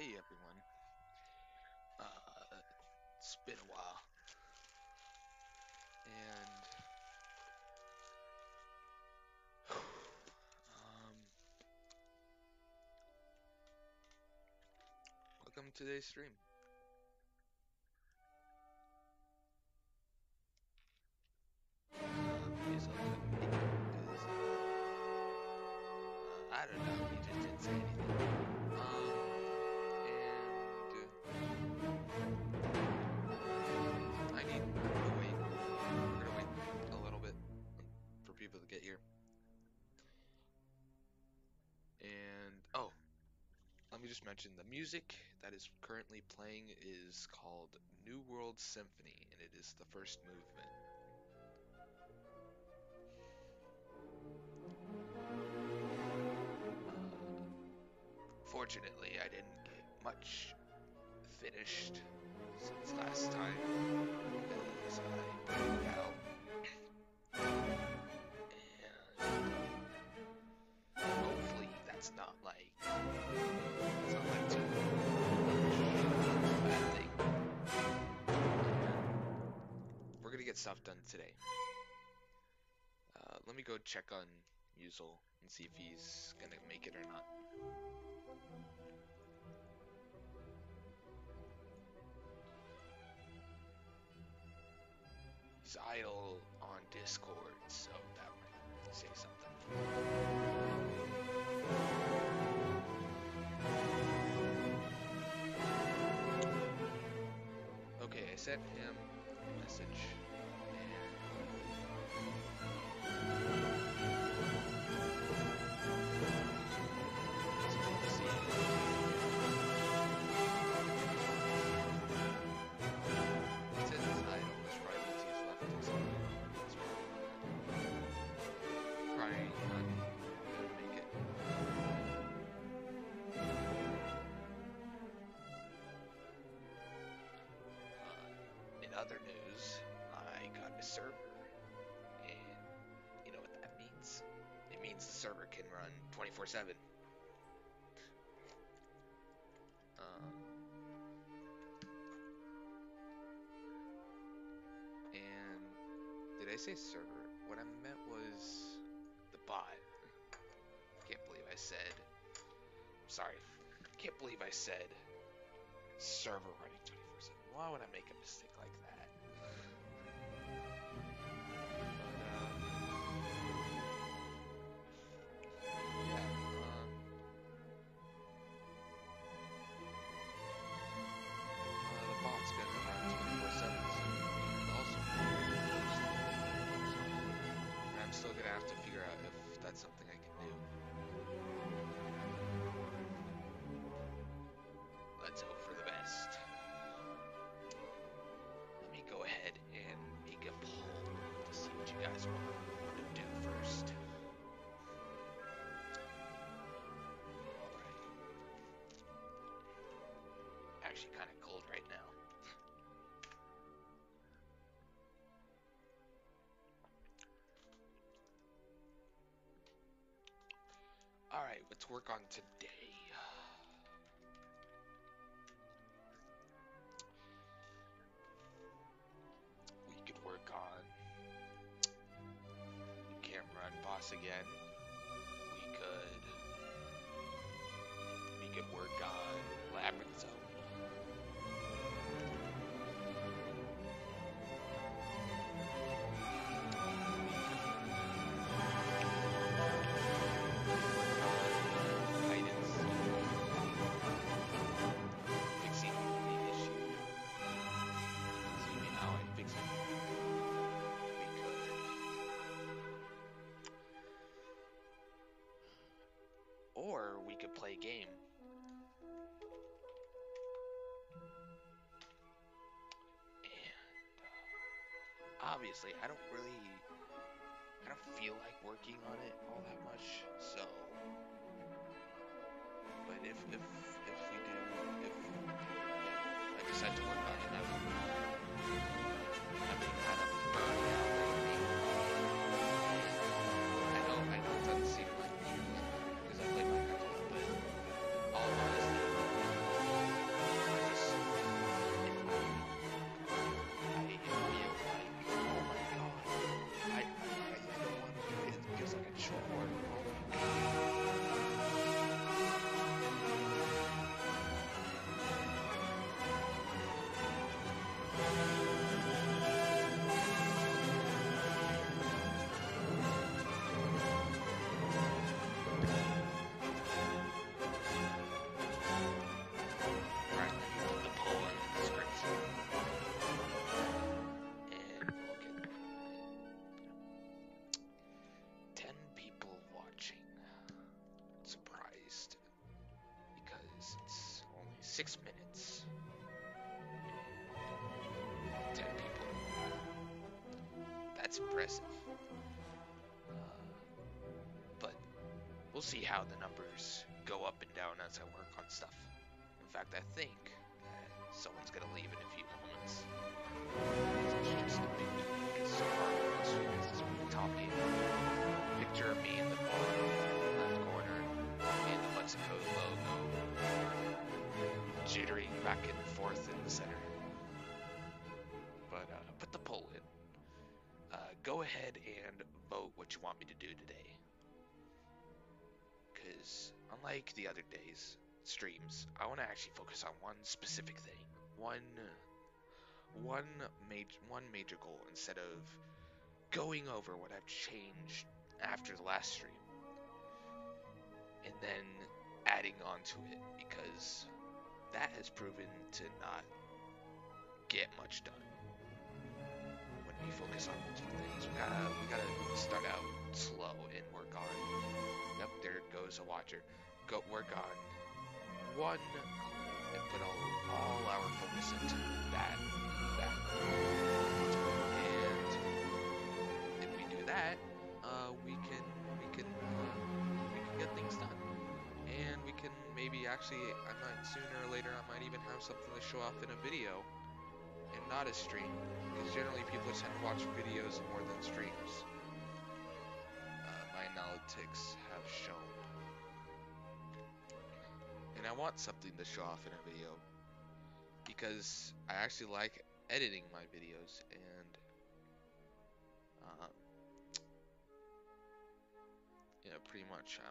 Hey everyone. It's been a while, and welcome to today's stream. He's open because I don't know. He just didn't say anything. And I need to wait. We're gonna wait a little bit for people to get here. And oh, let me just mention the music that is currently playing is called New World Symphony, and it is the first movement. Fortunately, I didn't get much finished since last time because I burned out, and hopefully that's not like too bad thing. We're gonna get stuff done today. Let me go check on Musil and see if he's gonna make it or not. He's idle on Discord, so that might say something. Okay, I sent him a message. Other news, I got a server, and you know what that means? It means the server can run 24/7. And did I say server? What I meant was the bot. Can't believe I said. Sorry, can't believe I said server running 24/7. Why would I make a mistake like that? Have to figure out if that's something I can do. Let's hope for the best. Let me go ahead and make a poll to see what you guys want to do first. Alright. Actually kind of cold right now. Alright, let's work on today. We could work on Camera and Boss again. We could work on Labyrinth Zone. Or we could play a game. And obviously, I don't feel like working on it all that much. So, but if we do, if I decide to work on it, I've been kind of burned out lately. I know it doesn't seem like because I played Minecraft a little bit. All honesty, 6 minutes. 10 people. That's impressive. But we'll see how the numbers go up and down as I work on stuff. In fact, I think that someone's gonna leave in a few moments. It's just a big, because so far this stream is this top game. Picture of me in the bottom left corner and the Mexico logo jittering back and forth in the center. But put the poll in. Go ahead and vote what you want me to do today. Because unlike the other days, streams, I want to actually focus on one specific thing. One major goal instead of going over what I've changed after the last stream. And then adding on to it, because that has proven to not get much done. When we focus on multiple things, we gotta start out slow and work on. Yep, there goes a watcher. Go work on one and put all our focus into that. And if we do that, we can get things done. And we can maybe actually, I might sooner or later, I might even have something to show off in a video and not a stream, because generally people tend to watch videos more than streams. My analytics have shown. And I want something to show off in a video, because I actually like editing my videos, and you know, pretty much I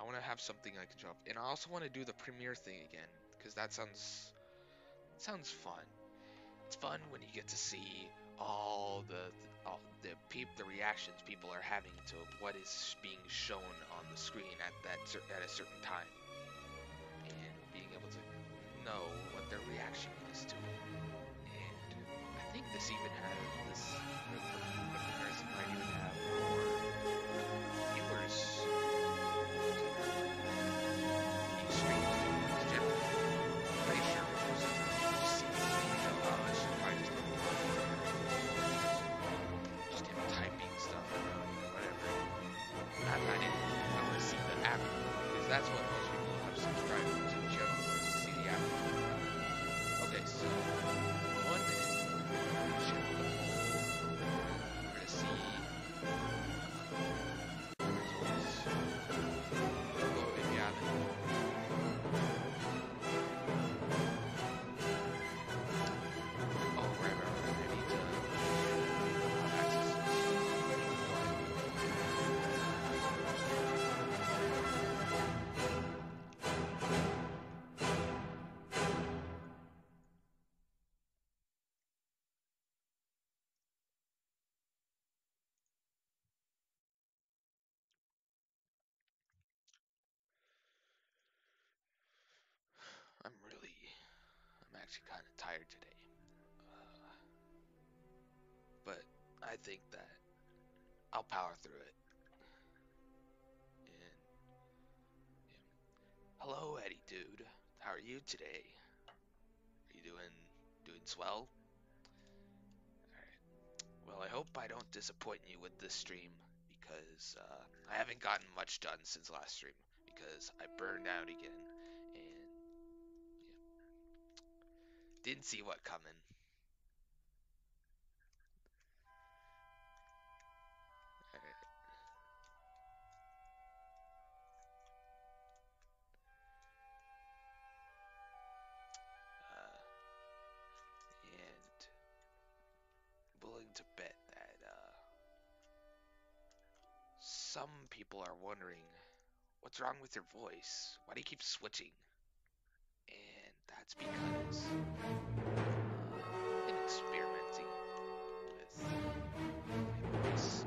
wanna have something I can show off. And I also want to do the premiere thing again, because that sounds fun. It's fun when you get to see all the reactions people are having to what is being shown on the screen at a certain time, and being able to know what their reaction is to it. And I think this even has the comparison might even have more viewers to these streams. Because generally, I'm pretty sure most of the time you see this video, I should probably just him typing stuff or whatever. I didn't ever see the app, because that's what most people have subscribed to the channel for, is to see the app. Okay, so 1 minute, check the poll. We're gonna see results. Vote if you haven't. Oh, right, I need to access this. I'm actually kind of tired today. But I think that I'll power through it. And yeah. Hello, Eddie dude. How are you today? Are you doing swell? Alright. Well, I hope I don't disappoint you with this stream, because I haven't gotten much done since last stream, because I burned out again, and yeah, didn't see what coming. Alright. And willing to bet that some people are wondering, what's wrong with your voice? Why do you keep switching? And that's because I've been experimenting with my voice.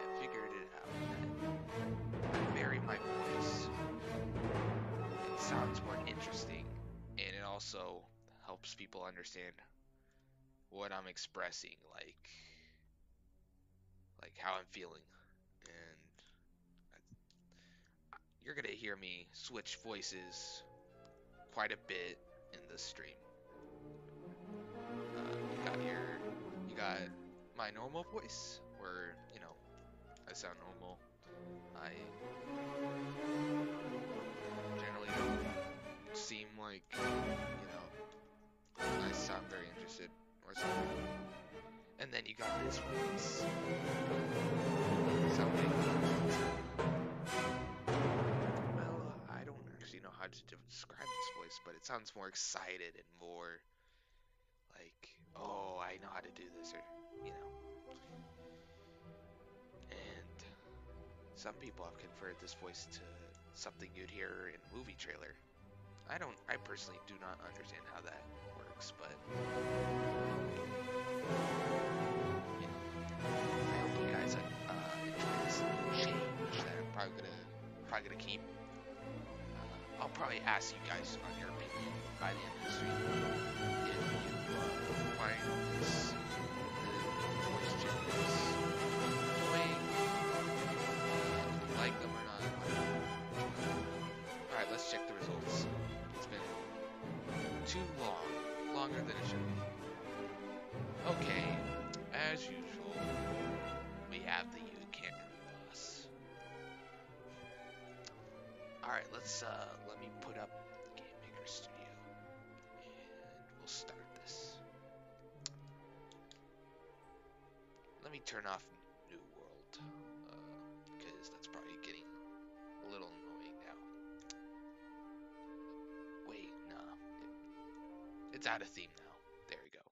I figured it out that I vary my voice. It sounds more interesting, and it also helps people understand what I'm expressing, like how I'm feeling. And you're gonna hear me switch voices quite a bit in this stream. You got my normal voice, where I sound normal. I generally don't seem like I sound very interested or something. And then you got this voice sounding. Well, I don't actually know how to describe this voice, but it sounds more excited and more like, oh, I know how to do this, or And some people have converted this voice to something you'd hear in a movie trailer. I personally do not understand how that works, but I hope you guys enjoy this change that I'm probably gonna keep. I'll probably ask you guys on your opinion by the end of the stream if you find this voice changes annoying, if you like them or not. Alright, let's check the results. It's been too long, longer than it should be. Okay, as usual, we have the You Can't Hurt Boss. Alright, let me put up the Game Maker Studio, and we'll start this. Let me turn off New World, because that's probably getting a little annoying now. Wait, nah, it's out of theme now. There we go.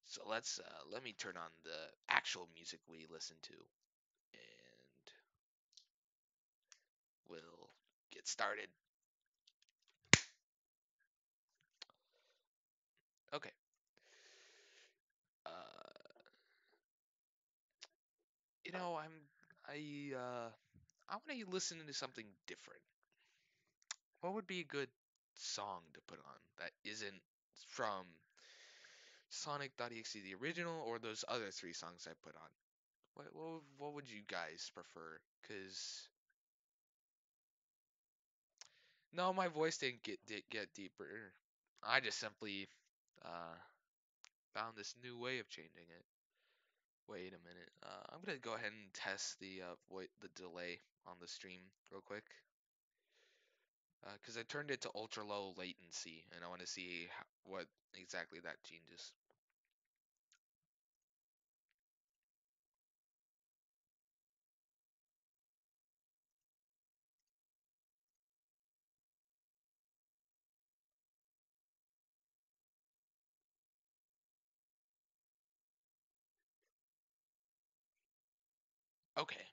So let me turn on the actual music we listen to, and we'll get started. Okay. I want to listen to something different. What would be a good song to put on that isn't from Sonic.exe the original or those other 3 songs I put on? What would you guys prefer? Cause no, my voice didn't get deeper. I just simply uh, found this new way of changing it. Wait a minute. I'm gonna go ahead and test the delay on the stream real quick. Because I turned it to ultra low latency, and I want to see what exactly that changes. Okay,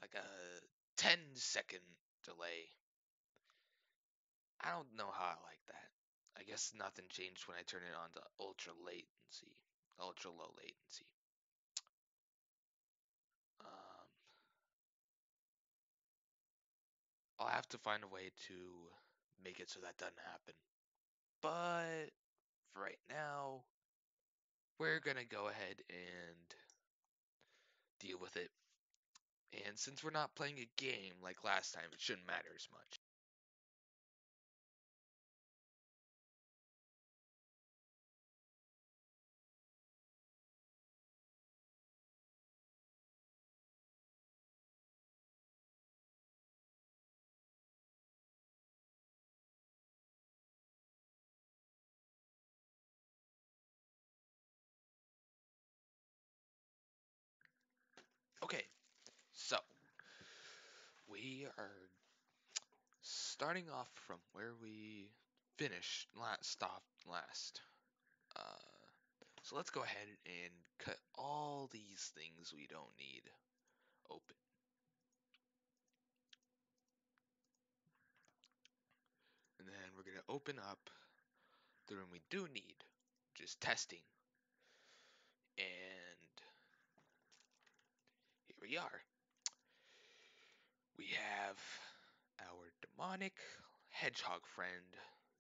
like a 10-second delay. I don't know how I like that. I guess nothing changed when I turned it on to ultra low latency. Um, I'll have to find a way to make it so that doesn't happen. But for right now, we're gonna go ahead and deal with it. And since we're not playing a game like last time, it shouldn't matter as much. Okay, so we are starting off from where we stopped last. So let's go ahead and cut all these things we don't need open. And then we're going to open up the room we do need, which is testing. And here we are. We have our demonic hedgehog friend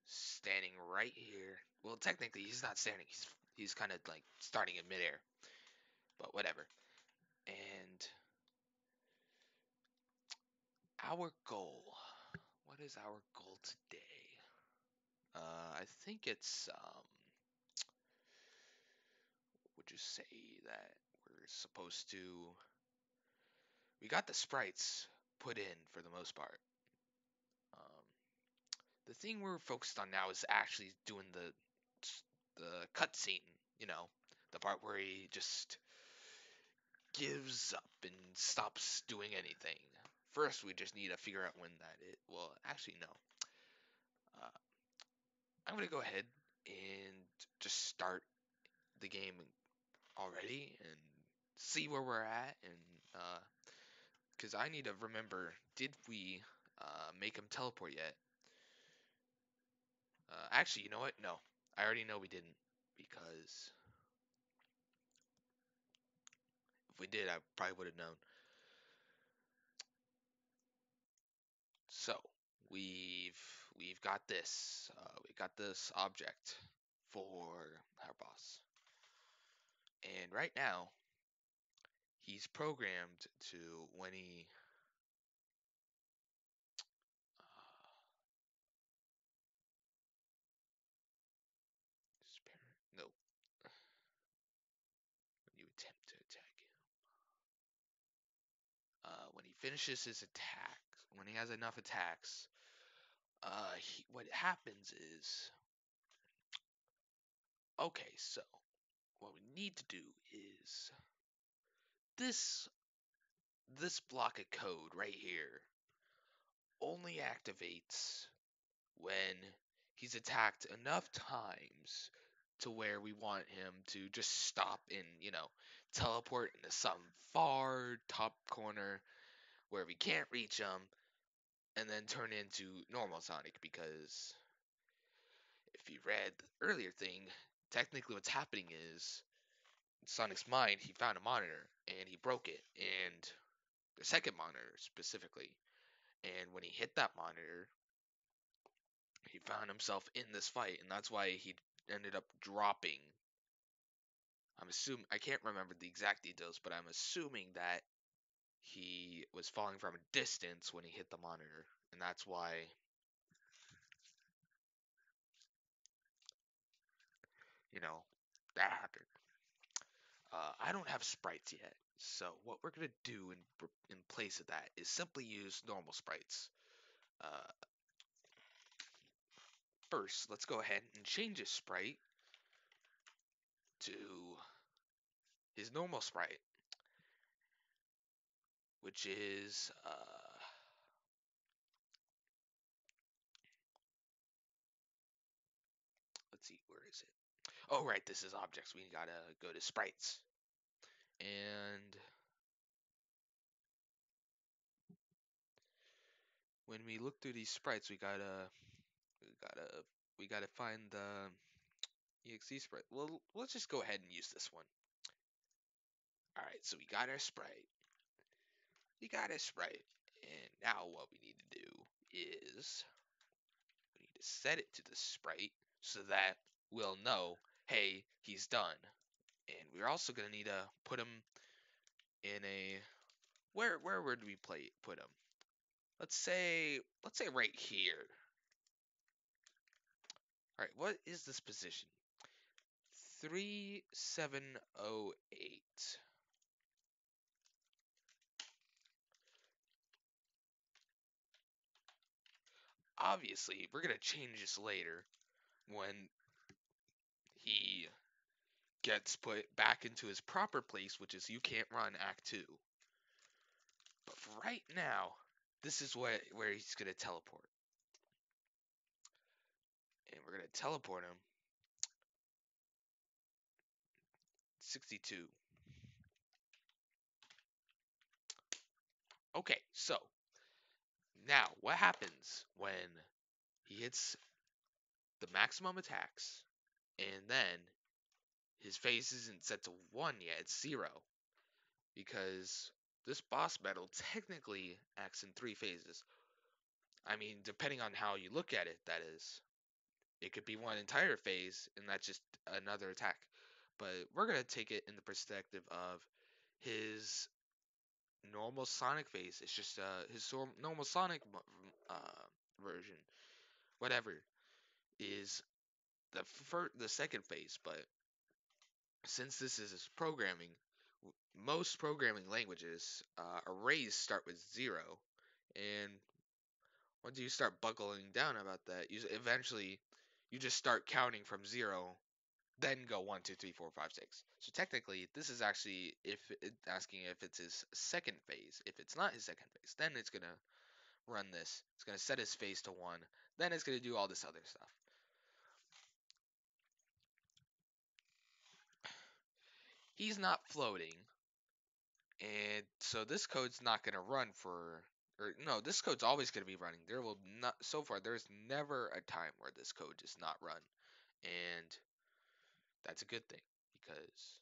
standing right here. Well, technically, he's not standing. He's kind of like starting in midair. But whatever. And Our goal. What is our goal today? I think it's would you say that we're supposed to we got the sprites put in for the most part. Um, the thing we're focused on now is actually doing the cutscene. You know, the part where he just gives up and stops doing anything. First, we just need to figure out when that is. Well, actually, no. Uh, I'm gonna go ahead and just start the game already and see where we're at, and because I need to remember, did we make him teleport yet? Actually, you know what? No, I already know we didn't, because if we did, I probably would have known. So we've we've got this. We got this object for our boss, and right now he's programmed to when he no, when you attempt to attack him, when he finishes his attack, when he has enough attacks, what happens is, okay, so what we need to do is this this block of code right here only activates when he's attacked enough times to where we want him to just stop and, teleport into some far top corner where we can't reach him, and then turn into normal Sonic. Because if you read the earlier thing, technically what's happening is in Sonic's mind, he found a monitor and he broke it, and the second monitor specifically. And when he hit that monitor, he found himself in this fight, and that's why he ended up dropping. I'm assuming, I can't remember the exact details, but I'm assuming that he was falling from a distance when he hit the monitor, and that's why, you know, that happened. I don't have sprites yet, so what we're gonna do in place of that is simply use normal sprites. Uh, First, let's go ahead and change his sprite to his normal sprite, which is let's see, where is it? Oh, right, this is objects. We gotta go to sprites, and when we look through these sprites, we gotta we gotta find the exe sprite. Well, let's just go ahead and use this one. All right, so we got our sprite. We got our sprite, and now what we need to do is we need to set it to the sprite so that we'll know, hey, he's done. And we're also gonna need to put him in a where would we put him? Let's say right here. All right, what is this position? 3708. Obviously, we're gonna change this later when he gets put back into his proper place, which is you can't run Act 2. But for right now, this is where he's gonna teleport. And we're gonna teleport him 62. Okay, so now what happens when he hits the maximum attacks and then his phase isn't set to 1 yet, it's 0, because this boss battle technically acts in 3 phases. I mean, depending on how you look at it, that is. It could be one entire phase, and that's just another attack. But we're going to take it in the perspective of his normal Sonic phase. It's just his normal Sonic version, whatever, is the second phase. But since this is programming, most programming languages arrays start with 0, and once you start buckling down about that, you eventually you just start counting from 0, then go 1, 2, 3, 4, 5, 6. So technically, this is actually asking if it's his second phase. If it's not his second phase, then it's gonna run this. It's gonna set his phase to 1. Then it's gonna do all this other stuff. He's not floating, and so this code's not gonna run for. Or no, this code's always gonna be running. There will not. So far, there's never a time where this code does not run, and that's a good thing because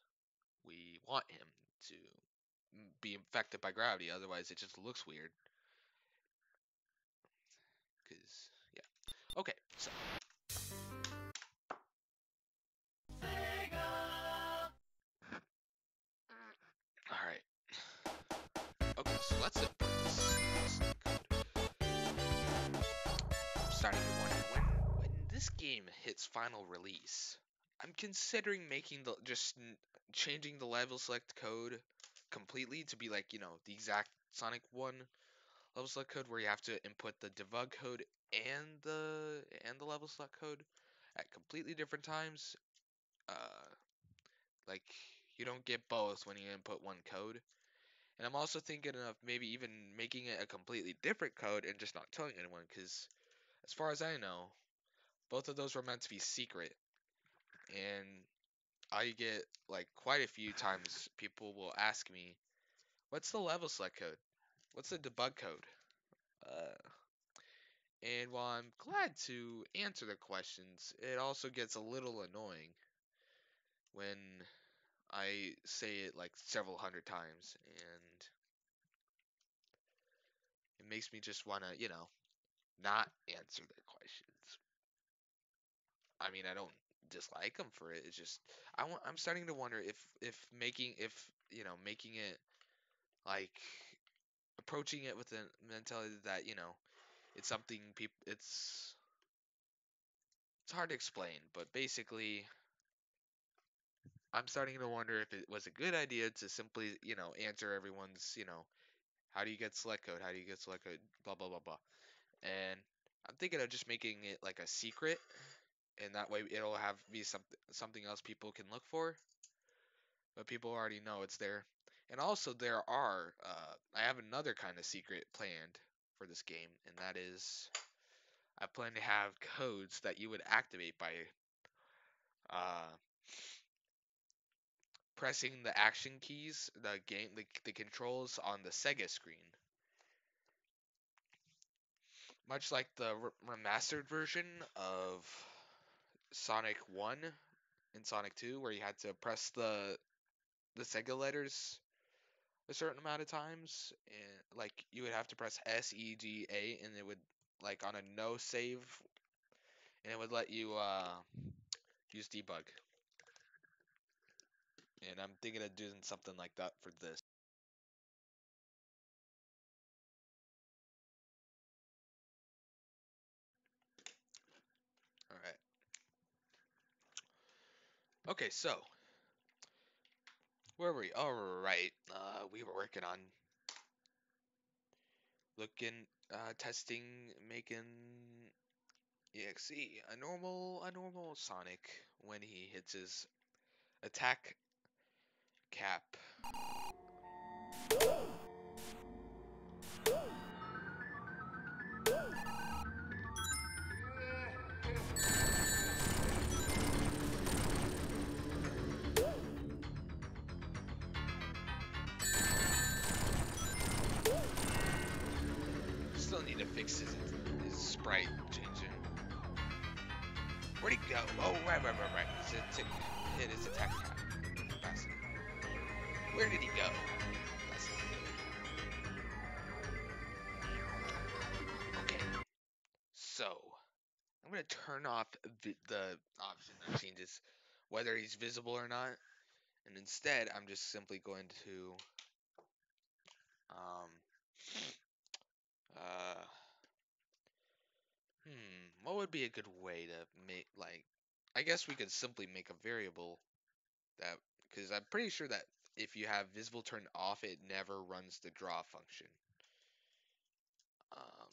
we want him to be affected by gravity. Otherwise, it just looks weird. Cause yeah. Okay, so all right. Okay, so let's input this code. I'm starting to wonder when this game hits final release. I'm considering making changing the level select code completely to be like the exact Sonic 1 level select code where you have to input the debug code and the level select code at completely different times. Uh, like you don't get both when you input one code. And I'm also thinking of maybe even making it a completely different code and just not telling anyone, because as far as I know, both of those were meant to be secret. And I get like quite a few times people will ask me, "What's the level select code? What's the debug code?" Uh, and while I'm glad to answer their questions, it also gets a little annoying when I say it like several hundred times, and it makes me just want to, not answer their questions. I mean, I don't dislike them for it. It's just I'm starting to wonder if making it like approaching it with the mentality that it's something people it's hard to explain, but basically I'm starting to wonder if it was a good idea to simply answer everyone's how do you get select code, how do you get select code, blah blah blah blah. And I'm thinking of just making it like a secret, and that way it'll have be something else people can look for, but people already know it's there. And also I have another kind of secret planned for this game, and that is I plan to have codes that you would activate by uh, pressing the action keys, the controls on the Sega screen, much like the remastered version of Sonic 1 and Sonic 2, where you had to press the Sega letters a certain amount of times, and like you would have to press SEGA, and it would like on a no save, and it would let you use debug. And I'm thinking of doing something like that for this. All right. Okay, so where were we? All right. We were working on testing, making exe a normal Sonic when he hits his attack cap. Still need to fix his sprite changing. Where'd he go? Oh, right. Hit his attack cap capacity. Where did he go? That's okay. So I'm gonna turn off the option that changes whether he's visible or not, and instead I'm just simply going to Um, uh, what would be a good way to make, like, I guess we could simply make a variable that, because I'm pretty sure that if you have visible turned off, it never runs the draw function. Um,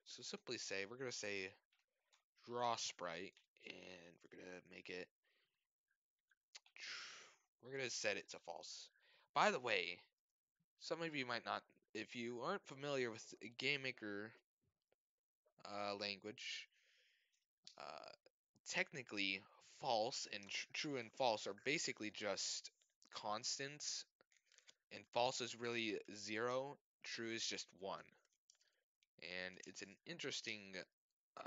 so simply say, we're going to say draw sprite, and we're going to make it, we're going to set it to false. By the way, some of you might not, if you aren't familiar with GameMaker language, uh, technically false and true and false are basically just constants, and false is really 0, true is just 1. And it's an uh,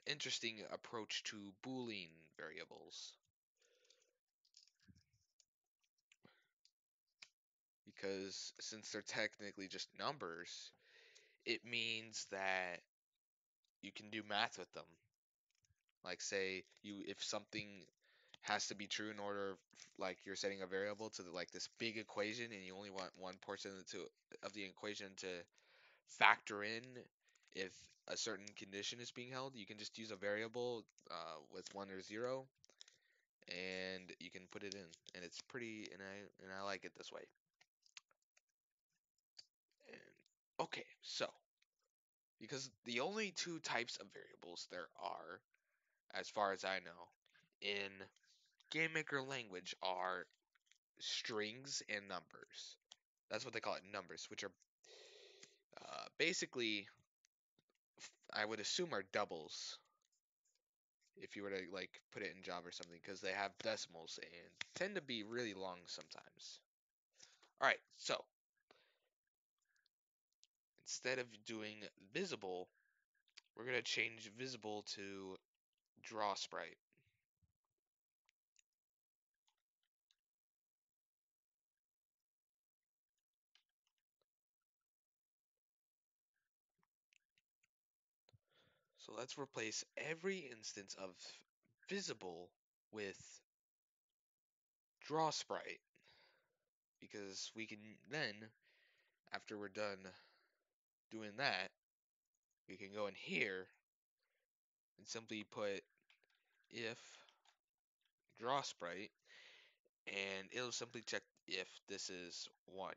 interesting approach to Boolean variables, because since they're technically just numbers, it means that you can do math with them. Like, say you, if something has to be true in order, like you're setting a variable to like this big equation, and you only want one portion of the equation to factor in if a certain condition is being held, you can just use a variable with 1 or 0, and you can put it in, and it's pretty, and I like it this way. And, okay, so because the only two types of variables there are, as far as I know, in GameMaker language are strings and numbers. That's what they call it, numbers, which are basically, I would assume, are doubles if you were to like put it in Java or something, because they have decimals and tend to be really long sometimes. All right, so instead of doing visible, we're gonna change visible to draw sprite. So let's replace every instance of visible with draw sprite, because we can then, after we're done doing that, we can go in here and simply put if draw sprite, and it'll simply check if this is 1,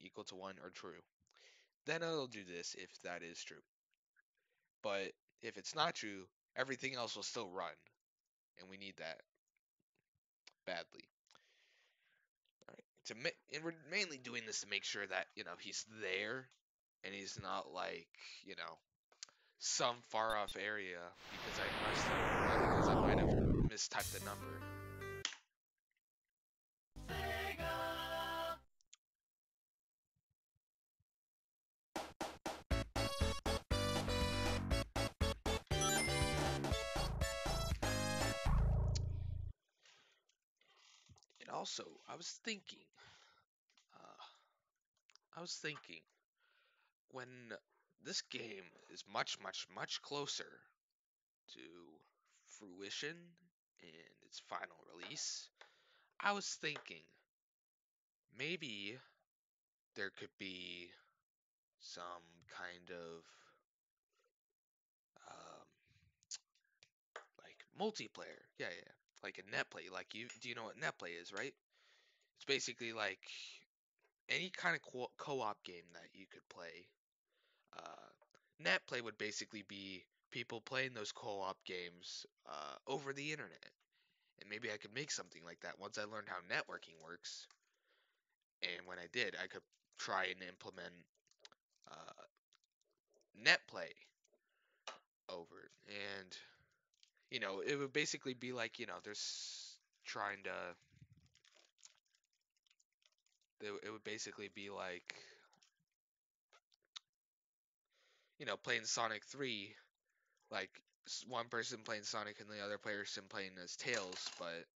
equal to 1 or true. Then it'll do this if that is true. But if it's not true, everything else will still run, and we need that badly. All right. And we're mainly doing this to make sure that, he's there, and he's not like, some far off area, because I might have mistyped the number. And also, uh, I was thinking, when this game is much, much, much closer to fruition and its final release, I was thinking maybe there could be some kind of um, like multiplayer. Yeah, yeah. Like a net play. Like, do you know what net play is, right? It's basically like any kind of co-op game that you could play. Uh, Net play would basically be people playing those co-op games over the internet. And maybe I could make something like that once I learned how networking works. And when I did, I could try and implement uh, net play over it. And, it would basically be like, there's trying to. It would basically be like, playing Sonic 3. Like, one person playing Sonic and the other person playing as Tails, but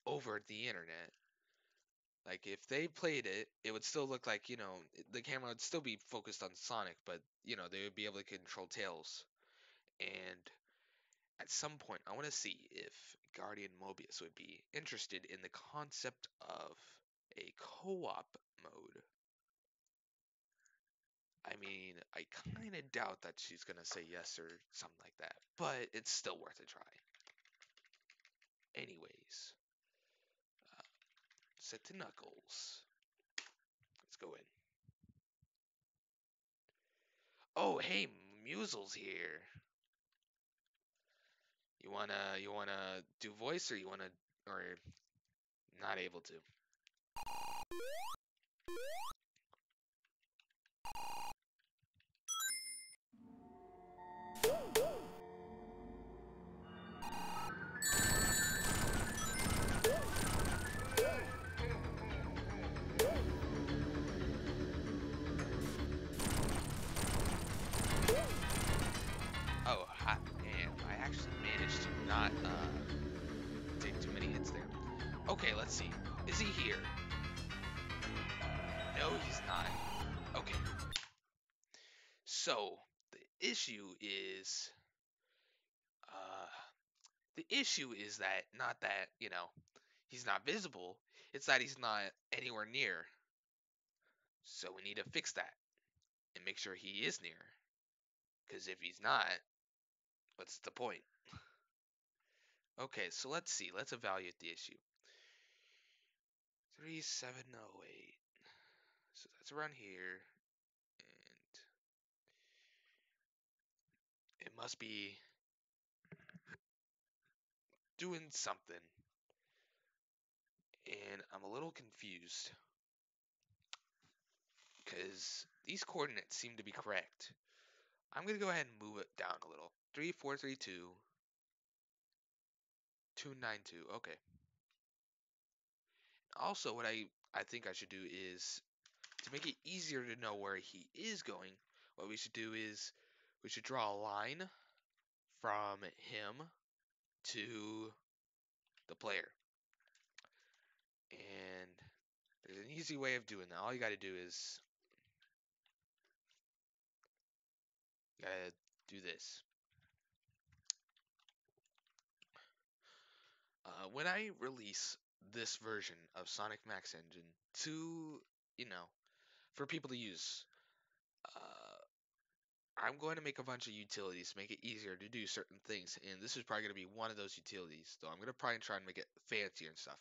over the internet. Like, if they played it, it would still look like, the camera would still be focused on Sonic, but, they would be able to control Tails. And at some point, I want to see if Guardian Mobius would be interested in the concept of a co-op mode. I mean, I kind of doubt that she's going to say yes or something like that, but it's still worth a try. Anyways, set to Knuckles. Let's go in. Oh, hey, Musel's here. You wanna do voice, or or not able to? Oh, hot man, I actually managed to not take too many hits there. Okay, let's see. Is he here? No, he's not. Okay. So the issue is, uh, that not that he's not visible. It's that he's not anywhere near. So we need to fix that and make sure he is near. Because if he's not, what's the point? Okay, so let's see. Let's evaluate the issue. 3708. So that's around here. And it must be doing something. And I'm a little confused. Because these coordinates seem to be correct. I'm going to go ahead and move it down a little. 3432. 292. Okay. Also, what I think I should do is, to make it easier to know where he is going, what we should do is we should draw a line from him to the player. And there's an easy way of doing that. All you got to do is you got to do this. When I release this version of Sonic Max Engine to, for people to use, I'm going to make a bunch of utilities to make it easier to do certain things, and this is probably going to be one of those utilities. Though I'm going to probably try and make it fancier and stuff,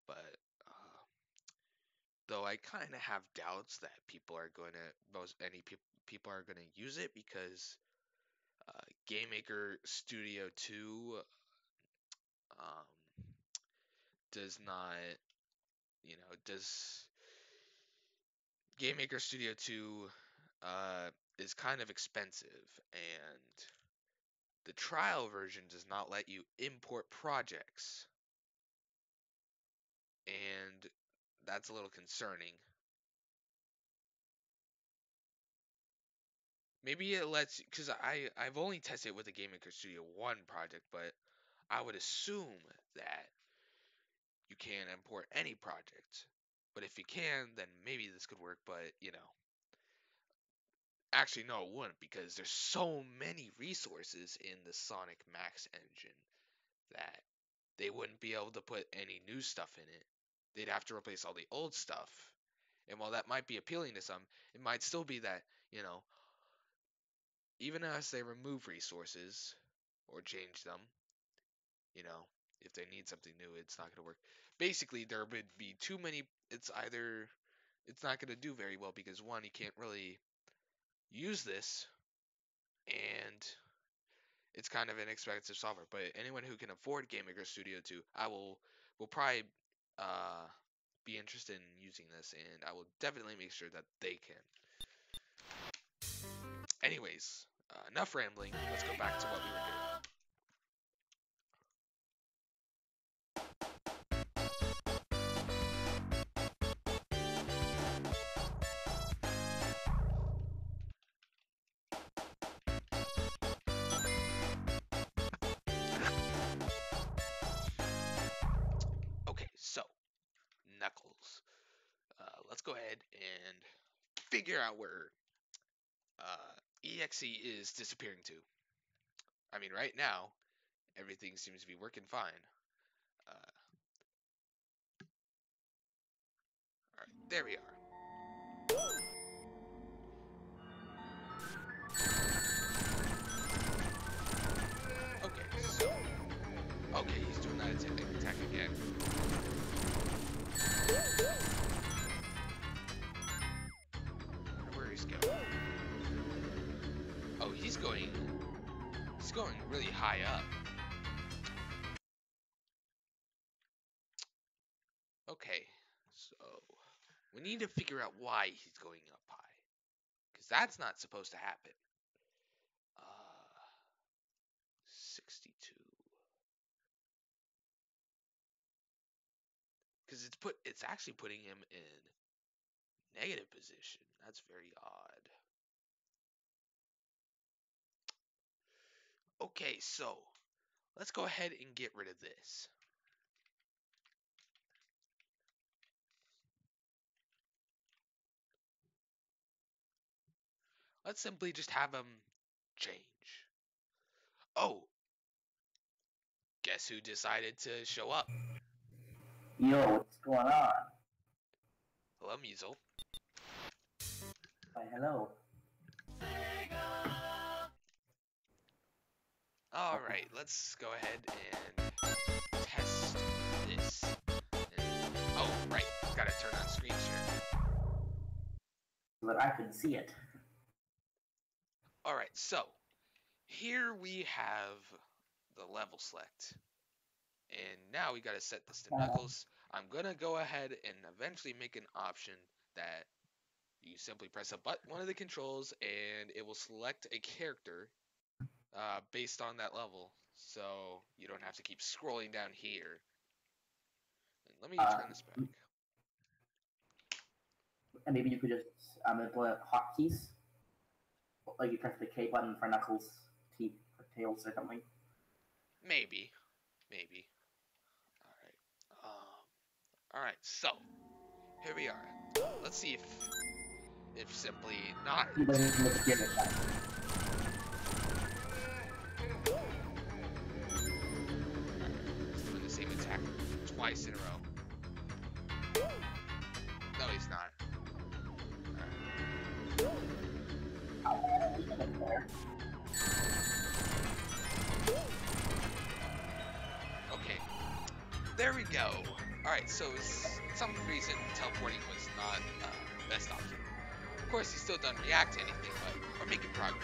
but though I kind of have doubts that people are going to use it, because Game Maker Studio 2 um, does not, does Game Maker Studio 2 is kind of expensive, and the trial version does not let you import projects, and that's a little concerning. Maybe it lets, because I've only tested it with the Game Maker Studio 1 project, but I would assume that you can import any project. But if you can, then maybe this could work, but actually no, it wouldn't, because there's so many resources in the Sonic Max engine that they wouldn't be able to put any new stuff in it. They'd have to replace all the old stuff. And while that might be appealing to some, it might still be that, even as they remove resources or change them, if they need something new, it's not going to work. Basically, there would be too many. It's not going to do very well, because one, you can't really use this, and it's kind of an expensive software. But anyone who can afford Game Maker Studio 2, will probably uh, be interested in using this, and I will definitely make sure that they can. Anyways, enough rambling. Let's go back to what we were doing. Okay, so Knuckles. Let's go ahead and figure out where EXE is disappearing to. I mean, right now, everything seems to be working fine. Alright, there we are. Okay, so... Okay, he's doing that attack again. Where he's going. Oh, he's going really high up. Okay, so we need to figure out why he's going up high, because that's not supposed to happen. 62. Because it's actually putting him in negative position. That's very odd. Okay, so let's go ahead and get rid of this. Let's simply just have him change. Oh, guess who decided to show up? Yo, what's going on? Hello, Musil. Why, hello. Alright, let's go ahead and test this. Oh, right, gotta turn on screen share. So that I could see it. Alright, so here we have the level select. And now we gotta set this to Knuckles. I'm gonna go ahead and eventually make an option that you simply press one of the controls and it will select a character based on that level. So you don't have to keep scrolling down here. And let me turn this back. And maybe you could just implement hotkeys. Like you press the K button for Knuckles, T for Tails or something. Maybe. Alright, so here we are. Let's see if simply not. He doesn't make a damage. He's doing the same attack twice in a row. No, he's not. Okay, there we go. Alright, so some reason teleporting was not the best option. Of course, he still doesn't react to anything, but we're making progress.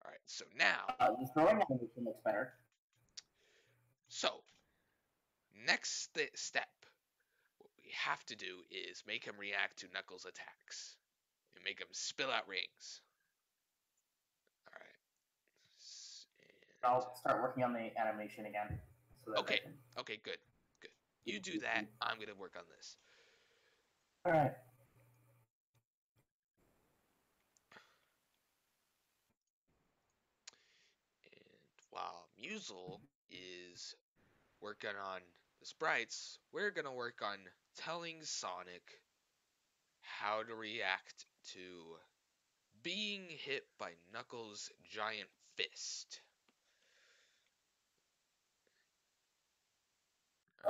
Alright, so now... the throwing animation looks better. So, next step, what we have to do is make him react to Knuckles' attacks. And make him spill out rings. Alright. I'll start working on the animation again. So that okay, okay, good. You do that, I'm going to work on this. Alright. And while Musil is working on the sprites, we're going to work on telling Sonic how to react to being hit by Knuckles' giant fist.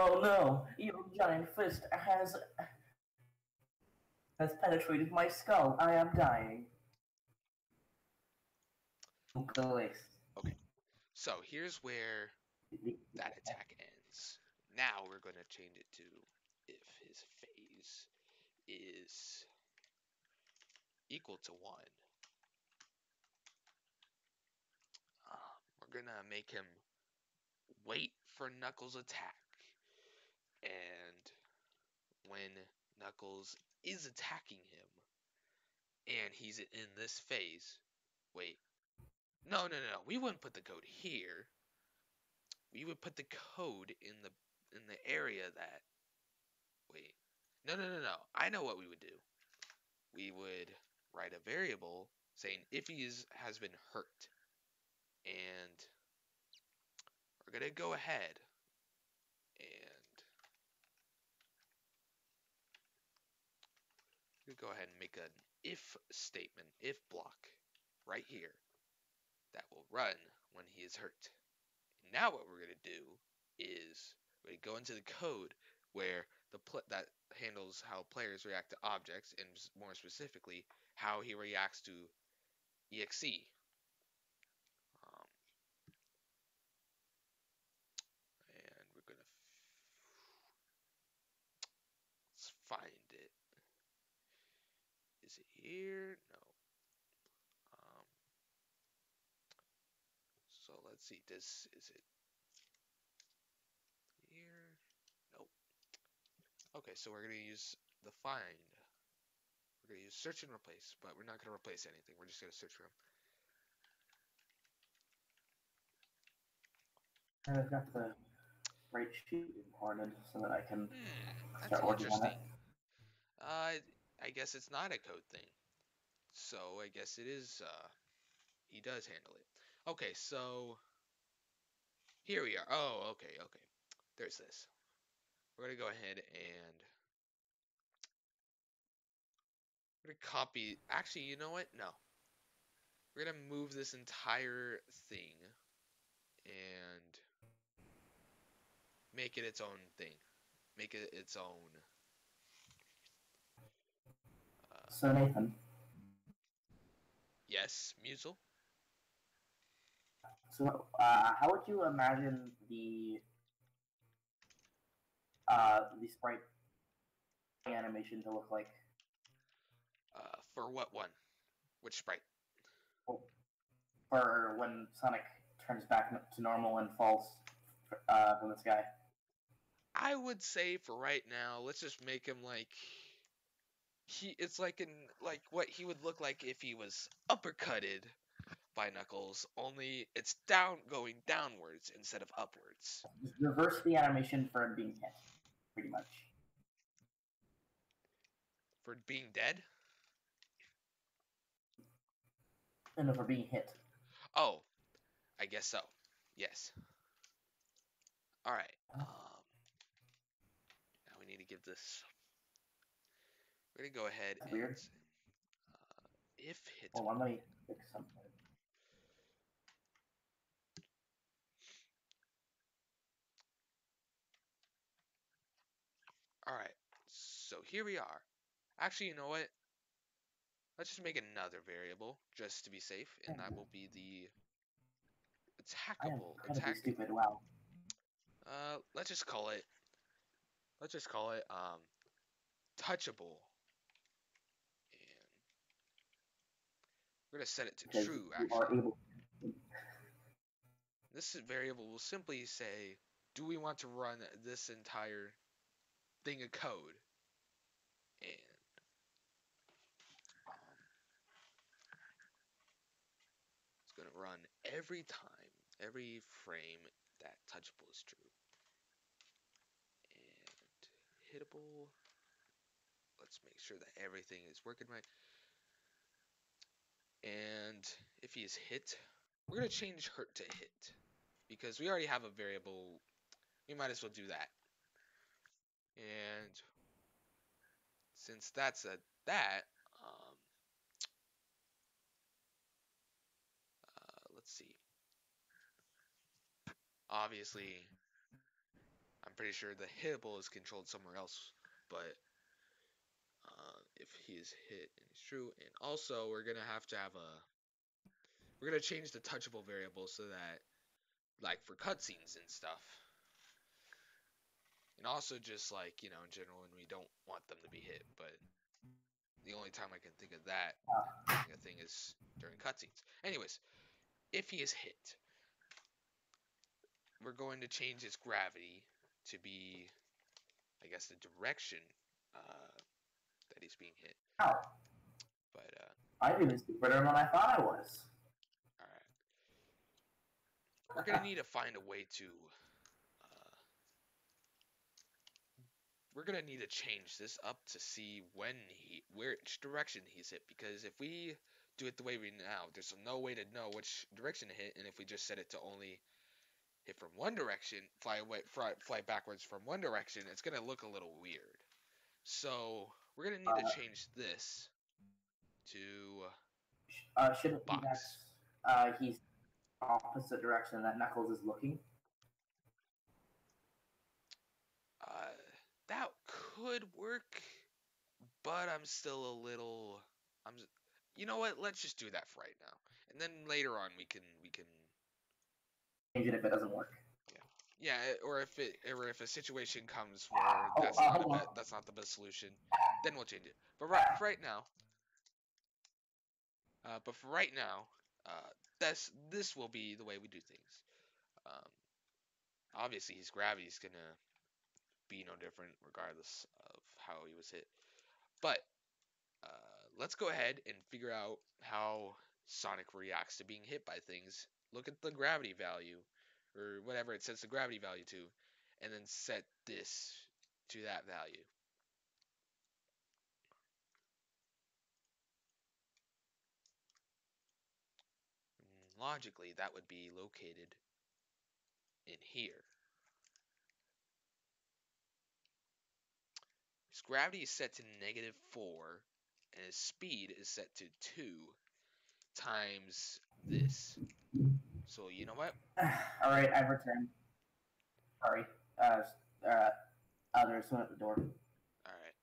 Oh no, your giant fist has penetrated my skull. I am dying. Okay, so here's where that attack ends. Now we're going to change it to if his phase is equal to 1. We're going to make him wait for Knuckles' attack. And when Knuckles is attacking him, and he's in this phase, wait, no, we wouldn't put the code here. We would put the code in the area that, wait, no, I know what we would do. We would write a variable saying if he has been hurt, and we're gonna go ahead and make an if statement, if block, right here, that will run when he is hurt. Now what we're gonna do is we go into the code where that handles how players react to objects, and more specifically how he reacts to exe. And we're gonna let's find it. Is it here? No. So let's see. Is it here? Nope. Okay, so we're gonna use the find. We're gonna use search and replace, but we're not gonna replace anything. We're just gonna search for him. I've got the right sheet imported so that I can That's start working on interesting. it. I guess it's not a code thing. So I guess it is. He does handle it. Okay, so here we are. Oh, okay. There's this. We're gonna go ahead and we're gonna copy. Actually, you know what? No. We're gonna move this entire thing and make it its own thing. Make it its own. So Nathan, Yes, Musel. so how would you imagine the sprite animation to look like? For what one? Which sprite? For when Sonic turns back to normal and falls from the sky. I would say for right now, let's just make him like it's like what he would look like if he was uppercutted by Knuckles, only it's going downwards instead of upwards. Just reverse the animation for him being hit, pretty much. For being dead? No, for being hit. Oh, I guess so. Yes. Alright. Now we need to give this. We're going to go ahead That's and. weird. If hit. Well, let me fix something. Alright. So here we are. Actually, you know what? Let's just make another variable just to be safe, and that will be the I am attackable. incredibly stupid. Wow. Let's just call it. Touchable. And we're gonna set it to Because true. you are Actually, able. this variable will simply say, do we want to run this entire thing of code? And it's gonna run every time, every frame that touchable is true. And hittable. Let's make sure that everything is working right. And if he is hit, we're gonna change hurt to hit because we already have a variable. We might as well do that. And since that's that, let's see. Obviously, I'm pretty sure the hittable is controlled somewhere else, but if he is hit and it's true, and also we're gonna have to have we're gonna change the touchable variable so that, like for cutscenes and stuff, and also just like in general when we don't want them to be hit, but the only time I can think of that being a thing is during cutscenes. Anyways, if he is hit, we're going to change his gravity to be, I guess, the direction that he's being hit. Wow. But I'm even stupider than I thought I was. all right, we're gonna need to find a way to. We're gonna need to change this up to see which direction he's hit, because if we do it the way we now, there's no way to know which direction to hit, and if we just set it to only hit from one direction, fly backwards from one direction, it's gonna look a little weird. So we're gonna need to change this to Should it be box. that he's opposite direction that Knuckles is looking? That could work, but I'm still a little. You know what? Let's just do that for right now, and then later on we can Change it if it doesn't work. yeah, or if a situation comes where Hold on. that's not the best solution, then we'll change it. But right now, this will be the way we do things. Um, Obviously, his gravity's gonna be no different regardless of how he was hit. But let's go ahead and figure out how Sonic reacts to being hit by things. Look at the gravity value, or whatever it sets the gravity value to, and then set this to that value. Logically, that would be located in here. His gravity is set to -4, and his speed is set to 2 times this. So you know what? All right, I've returned. Sorry. There's someone at the door. All right.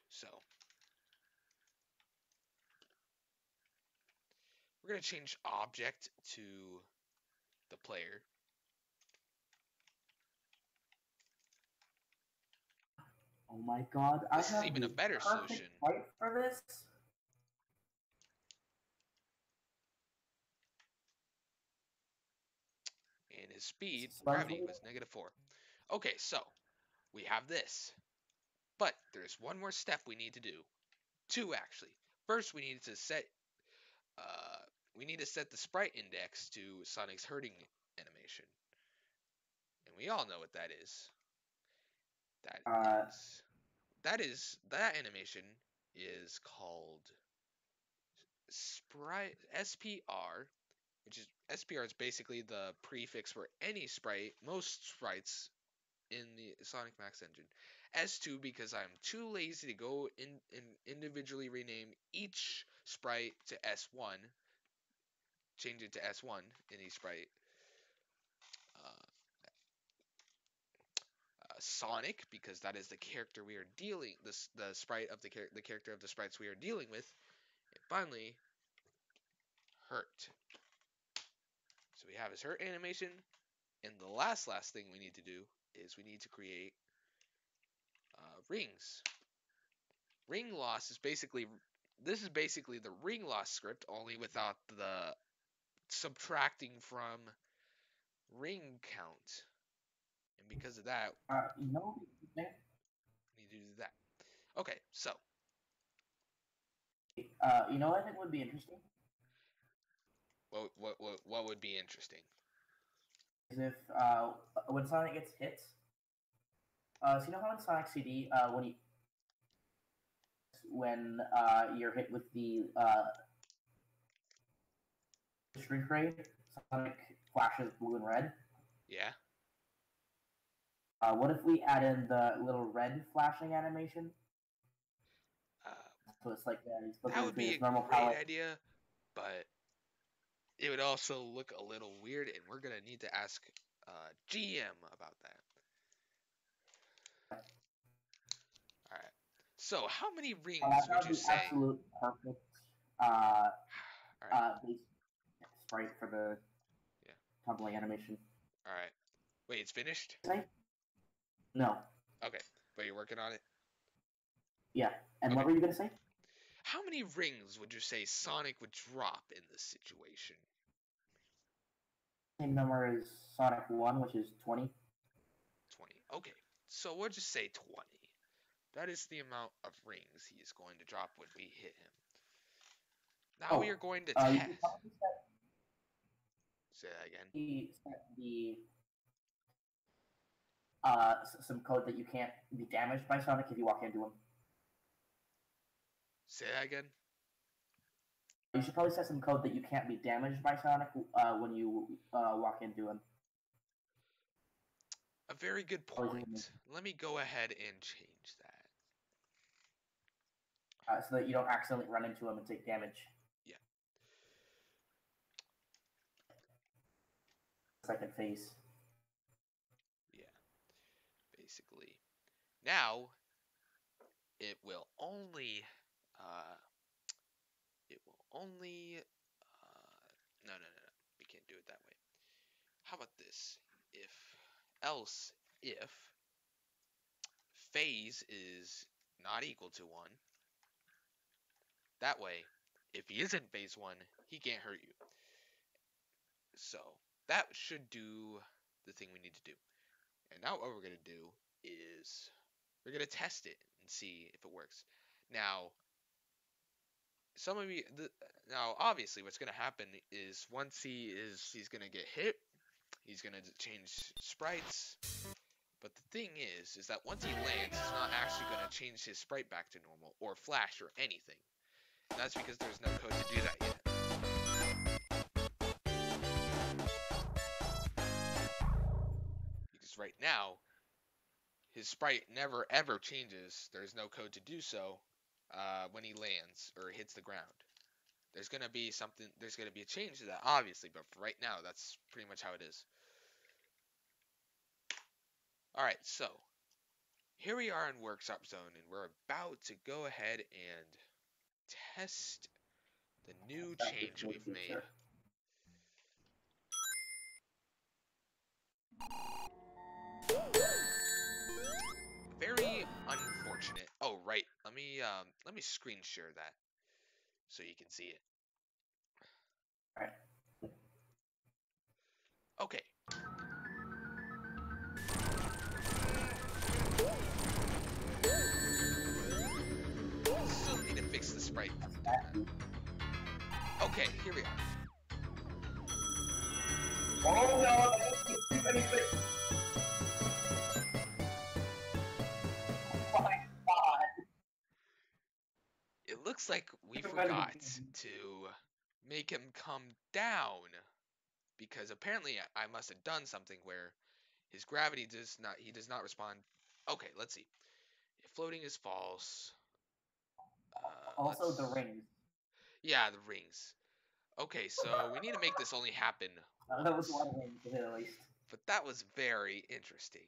So we're gonna change object to the player. Oh my god! This is even a better solution. Right for this. And his speed, gravity, was -4. Okay, so we have this. But there's one more step we need to do. 2 actually. First, we need to set the sprite index to Sonic's hurting animation, and we all know what that is. That animation is called sprite SPR, which is SPR is basically the prefix for any sprite, most sprites in the Sonic Max engine. S2 because I'm too lazy to go in individually rename each sprite to S1, change it to S1 in each sprite. Sonic because that is the character we are dealing the sprite of the character of the sprites we are dealing with. And finally, hurt. So we have his hurt animation, and the last thing we need to do is we need to create rings. Ring loss is basically the ring loss script, only without the subtracting from ring count. And because of that, you know, we need to do that. Okay, so you know what I think would be interesting? What would be interesting? Is if when Sonic gets hit, so you know how in Sonic CD, when you're hit with the shrink ray, Sonic flashes blue and red. Yeah. What if we add in the little red flashing animation? So it's like that would be a great idea, but it would also look a little weird, and we're gonna need to ask GM about that. All right. So, how many rings would you say? Absolute perfect. Base sprite for the tumbling animation. All right. Wait, it's finished? No. Okay, but you're working on it? Yeah. And what were you going to say? How many rings would you say Sonic would drop in this situation? Same number as Sonic 1, which is 20. 20. Okay, so we'll just say 20. That is the amount of rings he is going to drop when we hit him. Now we are going to test. Say that again. He set some code that you can't be damaged by Sonic if you walk into him. Say that again. You should probably set some code that you can't be damaged by Sonic when you walk into him. A very good point. Let me go ahead and change that. So that you don't accidentally run into him and take damage. Yeah. Second phase. Yeah. Basically. Now, it will only, no, no, no, no, we can't do it that way. How about this? If phase is not equal to 1, that way, if he is in phase 1, he can't hurt you. So, that should do the thing we need to do. And now what we're going to do is we're going to test it and see if it works. Now, now obviously what's going to happen is once he's going to get hit, he's going to change sprites. But the thing is that once he lands, he's not actually going to change his sprite back to normal or flash or anything. And that's because there's no code to do that yet. Because right now, his sprite never ever changes. There's no code to do so when he lands or hits the ground. There's gonna be a change to that, obviously, but for right now, that's pretty much how it is. Alright, so here we are in Workshop Zone, and we're about to go ahead and test the new change we've made. Very unfortunate. Oh, right. Let me screen share that so you can see it. Okay. Still need to fix the sprite. Okay, here we are. Oh no, that's too many things. Oh my god. It looks like we forgot to make him come down, because apparently I must have done something where his gravity he does not respond. Okay, let's see. If floating is false. Also the rings. Yeah, the rings. Okay, so we need to make this only happen That was a lot of rings, at least. But that was very interesting.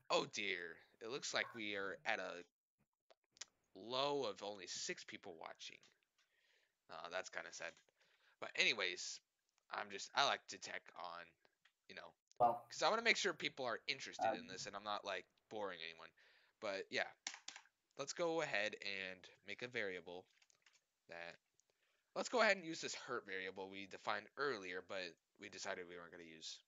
Oh dear. It looks like we are at a low of only 6 people watching. That's kind of sad. But anyways, I like to tech on, because I want to make sure people are interested in this and I'm not like boring anyone. But yeah, let's go ahead and make a variable let's go ahead and use this hurt variable we defined earlier, but we decided we weren't going to use.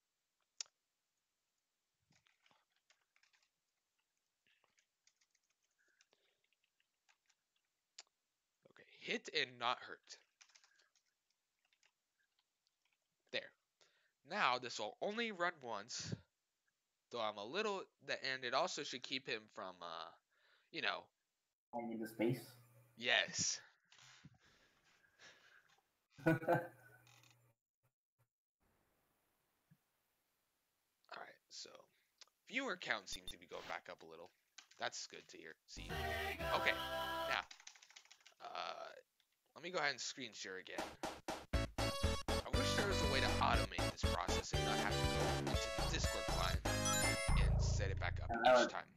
Okay, hit and not hurt. There. Now this will only run once, though I'm a little, and it also should keep him from, Going into space. Yes. Alright, so viewer count seems to be going back up a little. That's good to see. Okay, now, let me go ahead and screen share again. I wish there was a way to automate this process and not have to go into the Discord client and set it back up each time.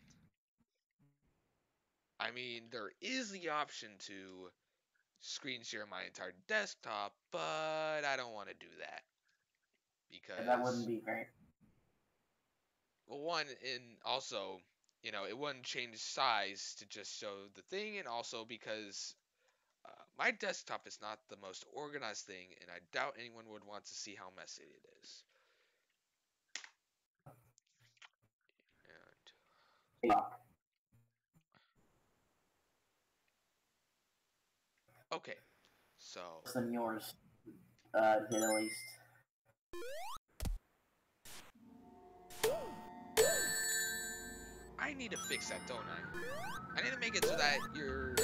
I mean, there is the option to screen share my entire desktop, but I don't want to do that. Because that wouldn't be great. Well, one, and also, it wouldn't change size to just show the thing, and also because my desktop is not the most organized thing, and I doubt anyone would want to see how messy it is. And okay, so than yours, at least. I need to fix that, don't I? I need to make it so that you're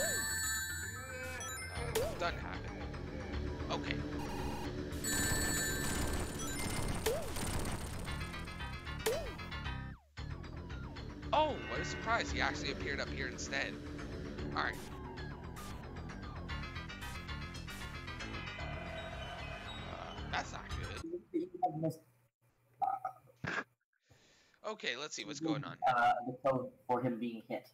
done happening. Okay. Oh, what a surprise! He actually appeared up here instead. All right. That's not good. Okay, let's see what's going on. The code for him being hit.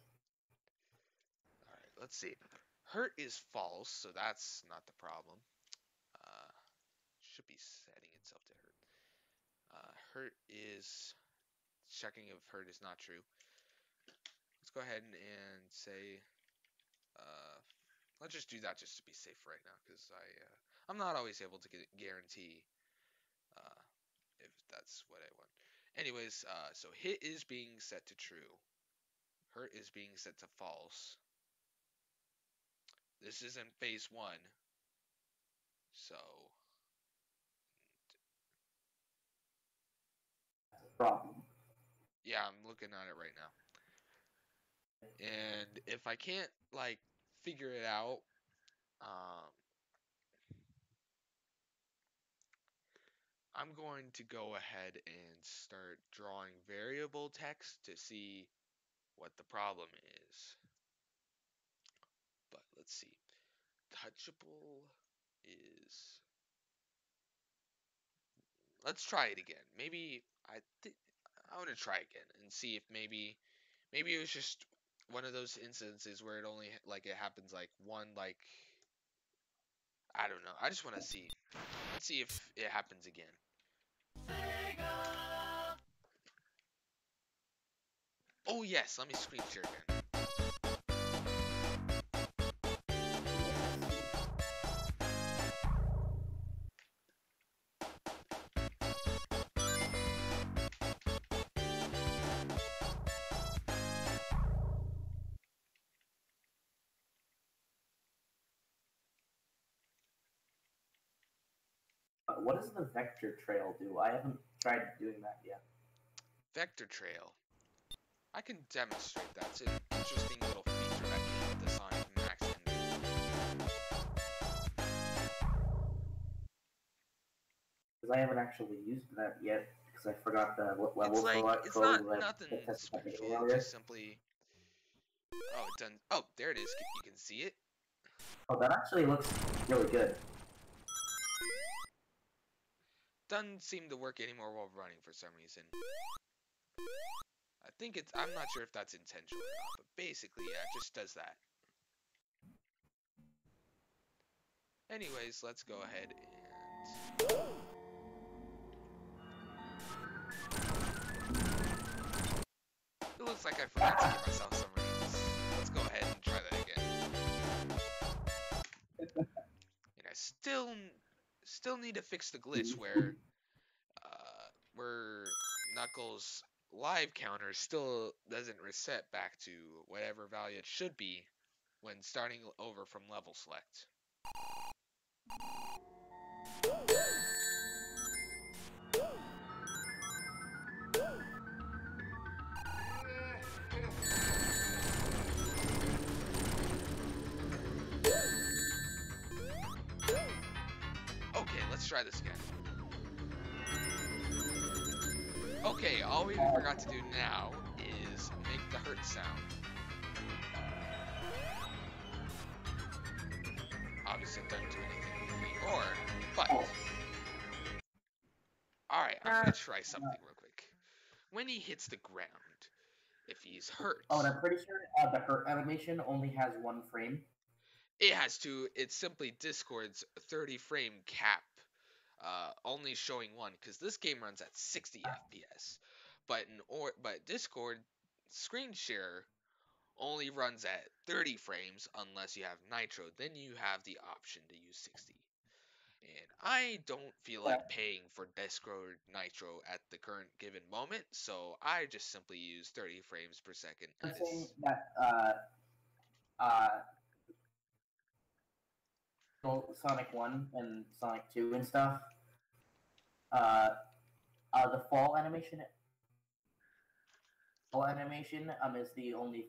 Alright, let's see. Hurt is false, so that's not the problem. Should be setting itself to hurt. Hurt is checking if hurt is not true. Let's go ahead and say, let's just do that just to be safe right now, because I'm not always able to guarantee if that's what I want. Anyways, so hit is being set to true. Hurt is being set to false. This isn't phase 1, so Problem. yeah, I'm looking at it right now. And if I can't like figure it out, I'm going to go ahead and start drawing variable text to see what the problem is. But let's see. Touchable is... Let's try it again. Maybe I want to try again and see if maybe it was just one of those instances where it only like it happens like one like I don't know. I just want to see. Let's see if it happens again. Oh yes, let me screen share again. What does the vector trail do? I haven't tried doing that yet. Vector trail. I can demonstrate that. It's an interesting little feature that came with the Sonic Max engine. Because I haven't actually used that yet, because I forgot what level it's not nothing special. It's just simply... Oh, it done. Oh, there it is. You can see it. Oh, that actually looks really good. Doesn't seem to work anymore while running for some reason. I think it's... I'm not sure if that's intentional or not, but basically, yeah, it just does that. Anyways, let's go ahead and... It looks like I forgot to give myself some rings. Let's go ahead and try that again. And I still need to fix the glitch where Knuckles' live counter still doesn't reset back to whatever value it should be when starting over from level select. Okay, let's try this again. Okay, all we forgot to do now is make the hurt sound. Obviously it doesn't do anything before, but... Alright, I'm gonna try something real quick. When he hits the ground, if he's hurt... Oh, and I'm pretty sure the hurt animation only has 1 frame. It has to. It's simply Discord's 30 frame cap, only showing 1, because this game runs at 60 FPS. But Discord screen share only runs at 30 frames unless you have Nitro. Then you have the option to use 60. And I don't feel like paying for Discord Nitro at the current given moment, so I just simply use 30 frames per second. I'm saying that Sonic 1 and Sonic 2 and stuff, the fall animation is the only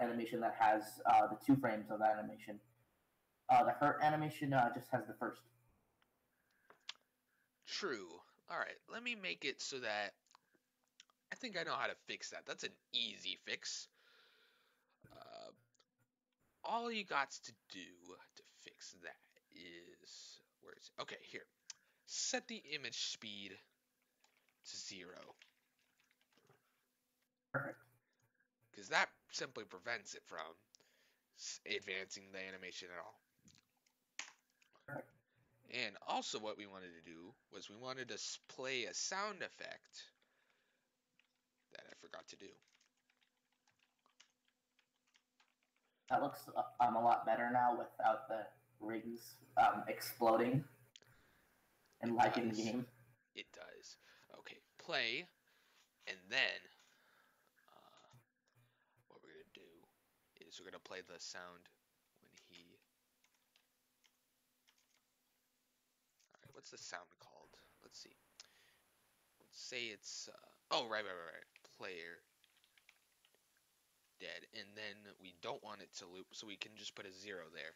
animation that has the 2 frames of animation. The hurt animation just has the first. True. Alright, let me make it so that I think I know how to fix that. That's an easy fix. All you got to do to fix that is... Where is it? Okay, here. set the image speed to 0. Perfect. Because that simply prevents it from advancing the animation at all. Perfect. And also what we wanted to do was we wanted to play a sound effect that I forgot to do. That looks a lot better now without the rings exploding and like in the game. It does. Okay, play, and then what we're going to do is we're going to play the sound when he... Alright, what's the sound called? Let's see. Let's say it's... oh, right. Player dead, and then we don't want it to loop, so we can just put a 0 there.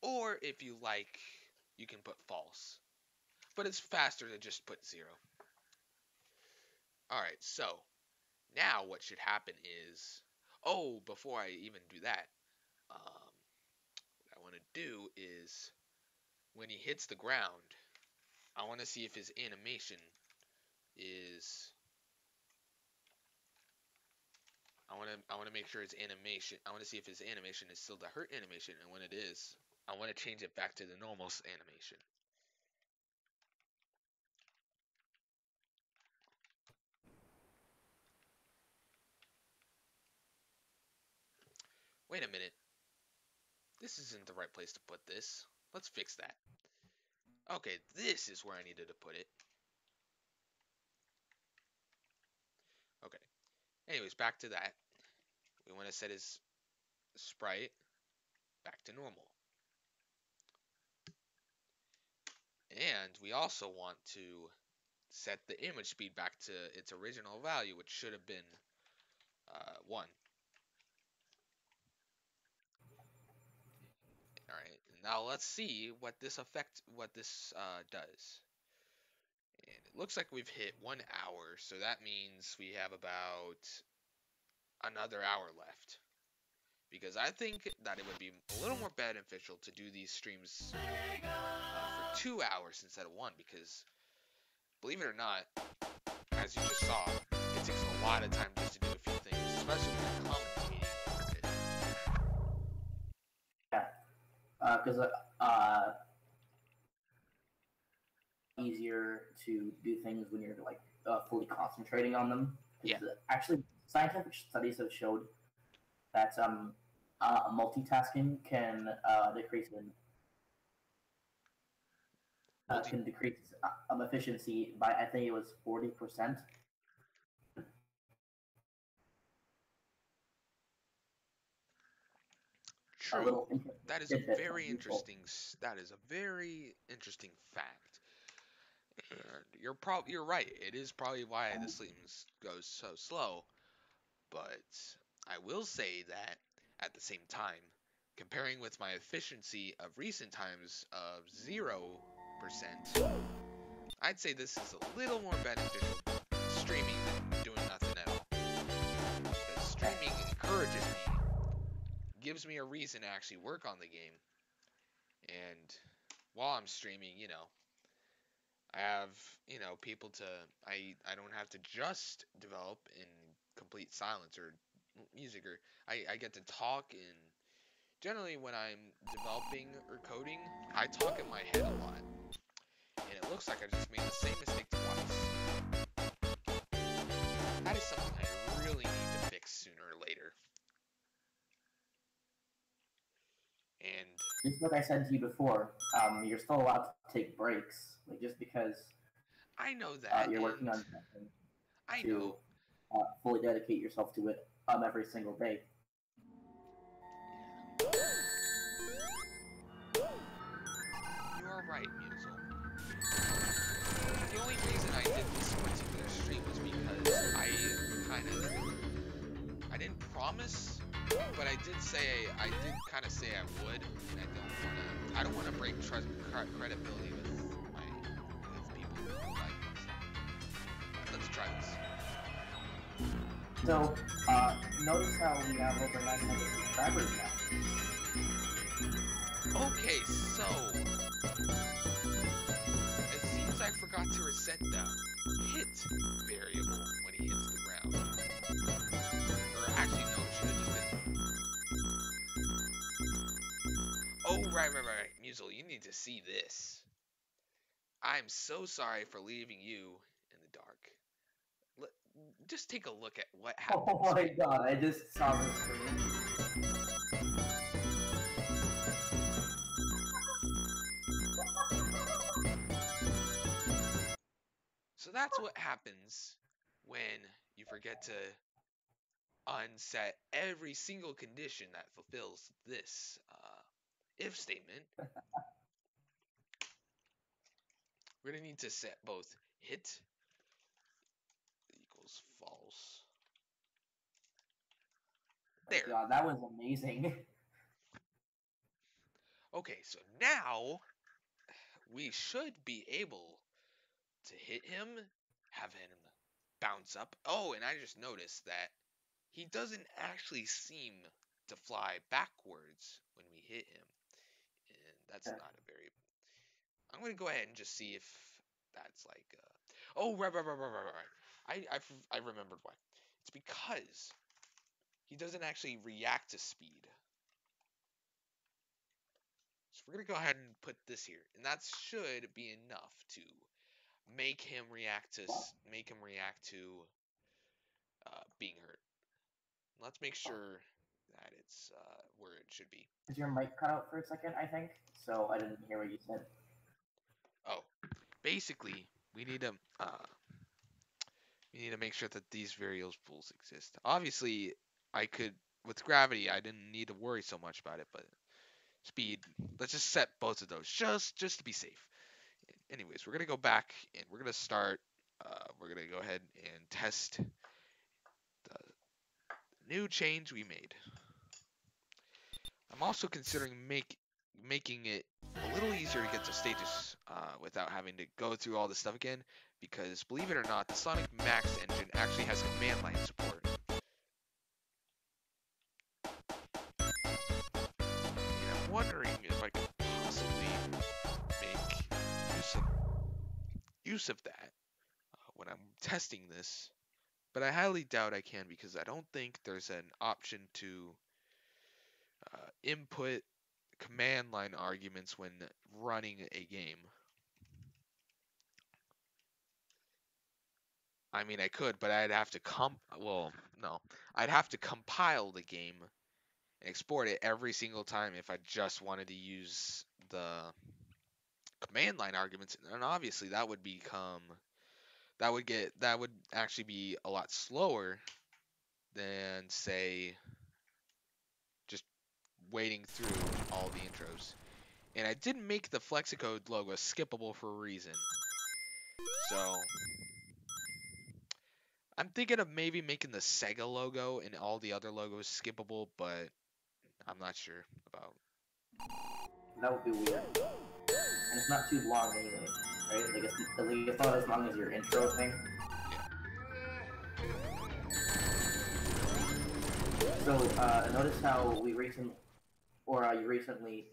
Or if you like, you can put false. But it's faster to just put 0. Alright, so now what should happen is... Oh, before I even do that, what I want to do is when he hits the ground, I want to see if his animation is... I want to make sure his animation... I want to see if his animation is still the hurt animation, and when it is, I want to change it back to the normal animation. Wait a minute. This isn't the right place to put this. Let's fix that. Okay, this is where I needed to put it. Okay. Anyways, back to that. We want to set his sprite back to normal. And we also want to set the image speed back to its original value, which should have been 1. Alright, now let's see what this does. And it looks like we've hit 1 hour, so that means we have about another hour left. Because I think that it would be a little more beneficial to do these streams for 2 hours instead of 1, because believe it or not, as you just saw, it takes a lot of time just to do a few things, especially when you're commentating. Yeah, because easier to do things when you're like fully concentrating on them. Yeah. Actually, scientific studies have showed that multitasking can decrease efficiency by, I think it was 40%. True. That is a very interesting. That is a very interesting fact. You're right. It is probably why the sleep goes so slow. But I will say that at the same time, comparing with my efficiency of recent times of 0%, I'd say this is a little more beneficial streaming than doing nothing at all. Because streaming encourages me, gives me a reason to actually work on the game. And while I'm streaming, I have, people to, I don't have to just develop in complete silence or music, or I get to talk, and generally when I'm developing or coding, I talk in my head a lot. And it looks like I just made the same mistake twice. That is something I really need to fix sooner or later. And just like I said to you before, you're still allowed to take breaks. Like, just because I know that you're working on something, I know. Fully dedicate yourself to it every single day. You are right, Musil. The only reason I did this particular stream was because I didn't promise, but I did kind of say I would, and I don't want to break credibility with people who like this. Let's try this. So, notice how we have over 900 subscribers now. Okay, so as set the hit variable when he hits the ground. Or actually, no, it should have just been. Oh, right. Musil, you need to see this. I'm so sorry for leaving you in the dark. Just take a look at what happens. Oh my god, I just saw the screen. So that's what happens when you forget to unset every single condition that fulfills this if statement. We're going to need to set both hit equals false. There. God, that was amazing. Okay, so now we should be able to hit him, have him bounce up. Oh, and I just noticed that he doesn't actually seem to fly backwards when we hit him. And that's not a very... I'm going to go ahead and just see if that's like... Oh, right. I remembered why. It's because he doesn't actually react to speed. So we're going to go ahead and put this here. And that should be enough to make him react to being hurt. Let's make sure that it's where it should be. Is your mic cut out for a second, I think? So I didn't hear what you said. Oh, basically, we need to make sure that these variables exist. Obviously, with gravity, I didn't need to worry so much about it, but speed, let's just set both of those just to be safe. Anyways, we're gonna go back and we're gonna start. We're gonna go ahead and test the new change we made. I'm also considering making it a little easier to get to stages without having to go through all this stuff again, because believe it or not, the Sonic Max engine actually has command line support. And I'm wondering if I could possibly make use of that when I'm testing this, but I highly doubt I can, because I don't think there's an option to input command line arguments when running a game. I mean, I could, but I'd have to I'd have to compile the game and export it every single time if I just wanted to use the command line arguments, and obviously that would actually be a lot slower than, say, just waiting through all the intros. And I didn't make the Flexicode logo skippable for a reason. So I'm thinking of maybe making the Sega logo and all the other logos skippable, but I'm not sure about. That would be weird. And it's not too long anyway, right? Like it's not as long as your intro thing. So notice how you recently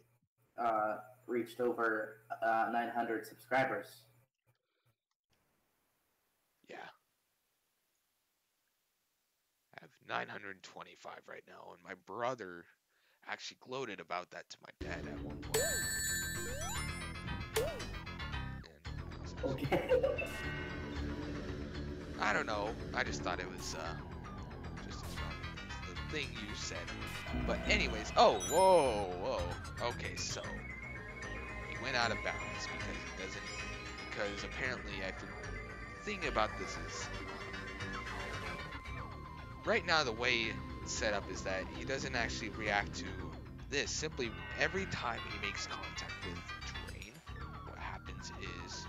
reached over 900 subscribers. Yeah. I have 925 right now, and my brother actually gloated about that to my dad at one point. Okay. I don't know. I just thought it was just as relevant as the thing you said. But anyways, whoa. Okay, so he went out of bounds because apparently the thing about this is, right now the way it's set up is that he doesn't actually react to this. Simply every time he makes contact with terrain, what happens is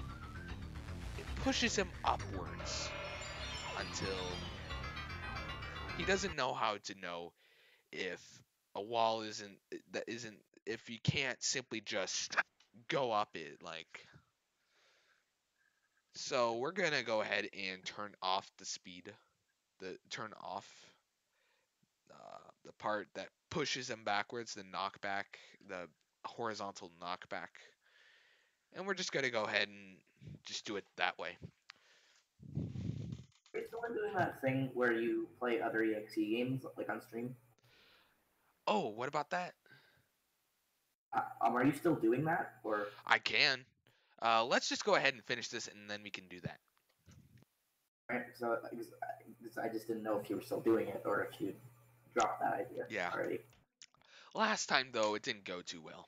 it pushes him upwards until he doesn't know how to know if a wall if you can't simply just go up it, like. So we're gonna go ahead and turn off the speed, turn off the part that pushes him backwards, the knockback, the horizontal knockback. and we're just gonna go ahead and just do it that way. Are you still doing that thing where you play other EXE games like on stream? Oh, what about that? Are you still doing that, or I can. Let's just go ahead and finish this, and then we can do that. right? So I just didn't know if you were still doing it or if you dropped that idea Yeah. already. Last time though, it didn't go too well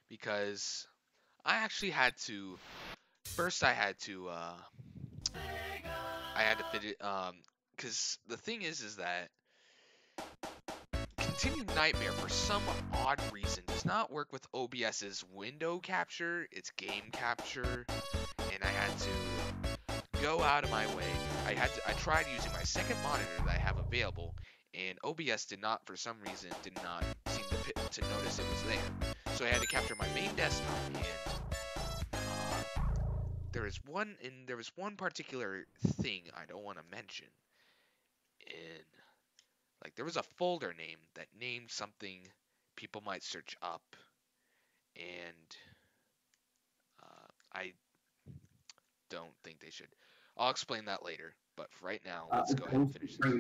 because I actually had to. First, I had to fit it. Because the thing is that Continued Nightmare, for some odd reason, does not work with OBS's window capture, its game capture, and I had to go out of my way. I tried using my second monitor that I have available, and OBS did not, for some reason, did not seem to notice it was there. So I had to capture my main desktop, and there was one particular thing I don't want to mention. In Like there was a folder name that named something people might search up, and I don't think they should. I'll explain that later, but for right now, let's go ahead and finish this.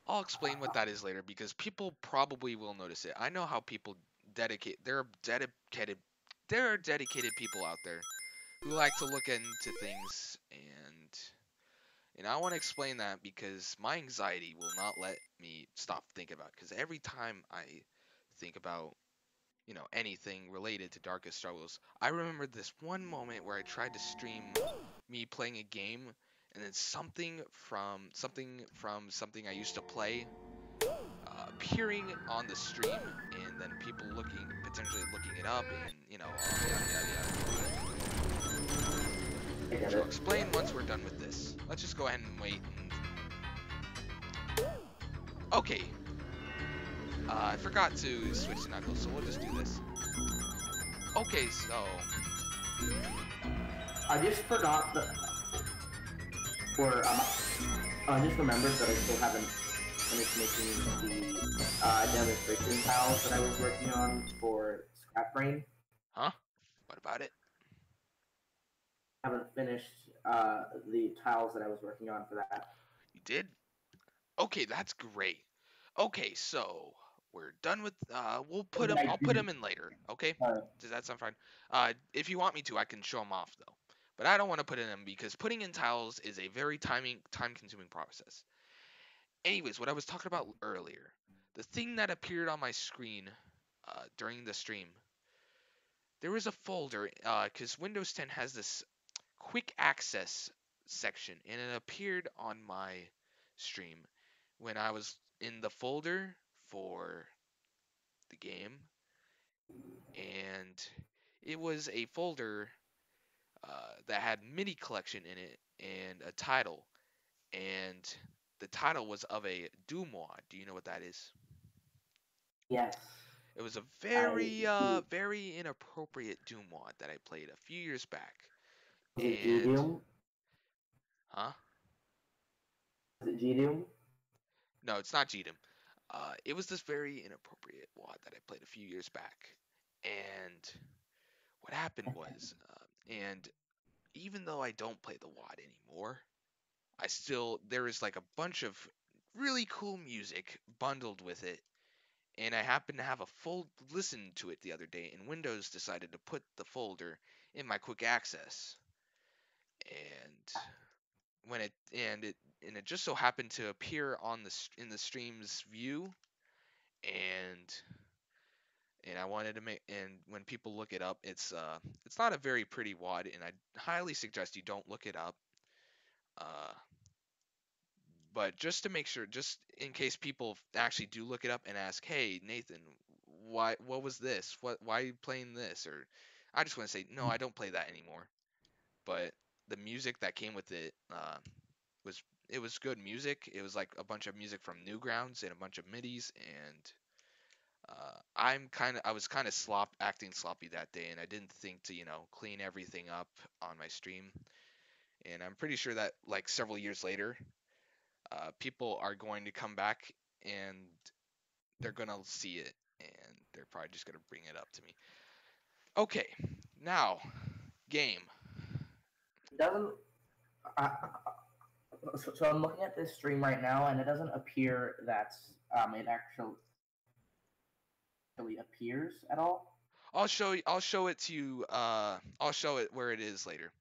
I'll explain what that is later because people probably will notice it. I know how people dedicate. There are dedicated people out there who like to look into things, and I want to explain that because my anxiety will not let me stop thinking about it. Because every time I think about, anything related to Darkest Struggles, I remember this one moment where I tried to stream me playing a game, and then something I used to play appearing on the stream, and then people potentially looking it up, and yada yada I yada. get Which I'll it. explain once we're done with this. Let's just go ahead and wait. Okay, I forgot to switch to Knuckles, so we'll just do this. Okay, so I just forgot that, or I just remembered that I still haven't finished making the demonstration tiles that I was working on for Scrap Brain. huh? What about it? I haven't finished the tiles that I was working on for that. You did? Okay, that's great. Okay, so we're done with. We'll put them. I'll put them in later. Okay? Does that sound fine? If you want me to, I can show them off though. But I don't want to put in them because putting in tiles is a very time-consuming process. Anyways, what I was talking about earlier, the thing that appeared on my screen during the stream, there was a folder because Windows 10 has this quick access section, and it appeared on my stream when I was in the folder for the game, and it was a folder that had MIDI collection in it and a title, and the title was of a Doom mod. Do you know what that is? Yes. It was a I very inappropriate Doom mod that I played a few years back. Was it And G-Doom? huh? Was it G-Doom? No, it's not GDM. It was this very inappropriate WAD that I played a few years back, and what happened was, and even though I don't play the WAD anymore, there is like a bunch of really cool music bundled with it, and I happened to have a full listen to it the other day, and Windows decided to put the folder in my quick access, and it just so happened to appear in the stream's view, and I wanted to make, and when people look it up, it's not a very pretty WAD, and I highly suggest you don't look it up. Uh, but just to make sure, just in case people actually do look it up and ask, "Hey, Nathan, what was this? Why are you playing this?" Or I just want to say, no, I don't play that anymore. But the music that came with it was it was good music. It was like a bunch of music from Newgrounds and a bunch of MIDIs, and I was kind of acting sloppy that day, and I didn't think to clean everything up on my stream. And I'm pretty sure that like several years later, people are going to come back and they're gonna see it, and they're probably just gonna bring it up to me. Okay, now game. It doesn't. So I'm looking at this stream right now, and it doesn't appear that it actually appears at all. I'll show you. I'll show it to you. I'll show it where it is later.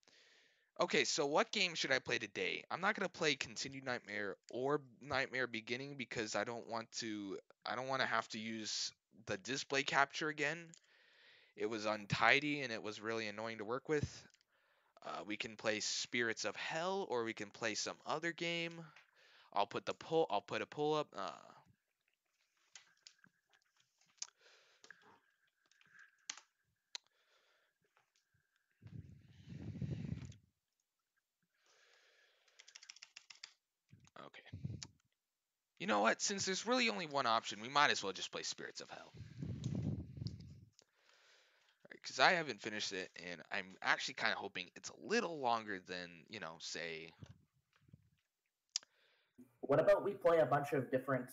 Okay, so what game should I play today? I'm not gonna play Continued Nightmare or Nightmare Beginning because I don't want to. I don't want to have to use the display capture again. It was untidy and it was really annoying to work with. We can play Spirits of Hell or we can play some other game. I'll put the pull. I'll put a pull up. Okay. You know what? Since there's really only one option, we might as well just play Spirits of Hell. Because I haven't finished it, and I'm actually kind of hoping it's a little longer than, say. What about we play a bunch of different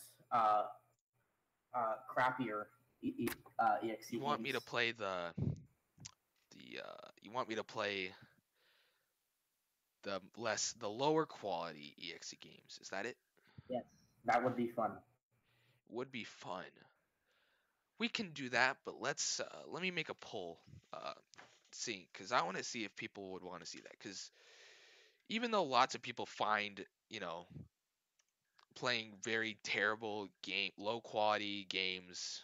crappier EXE You want games? me to play you want me to play the lower quality EXE games? Is that it? Yes, that would be fun. Would be fun. We can do that, but let me make a poll. See, because I want to see if people would want to see that. Because even though lots of people find, playing very terrible low quality games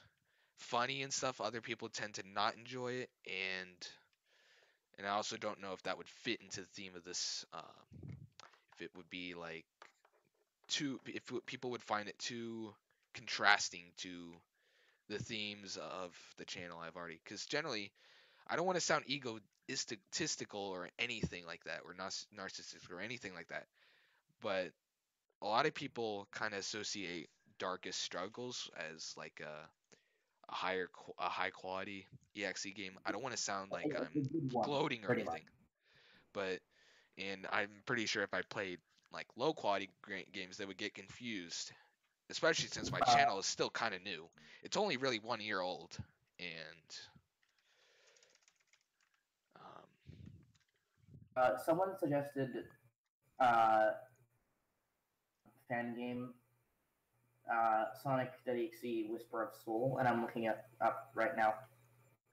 funny and stuff, other people tend to not enjoy it, and I also don't know if that would fit into the theme of this. If it would be like people would find it too contrasting to the themes of the channel I've already. Because generally, I don't want to sound egotistical or anything like that, or narcissistic or anything like that. But a lot of people kind of associate Darkest Struggles as like a high quality EXE game. I don't want to sound like It's a I'm good one, gloating or pretty much. anything, but and I'm pretty sure if I played like low quality games, they would get confused, especially since my Uh, channel is still kind of new. It's only really 1 year old, and um, Someone suggested uh, fan game Sonic.exe Whisper of Soul, and I'm looking it up right now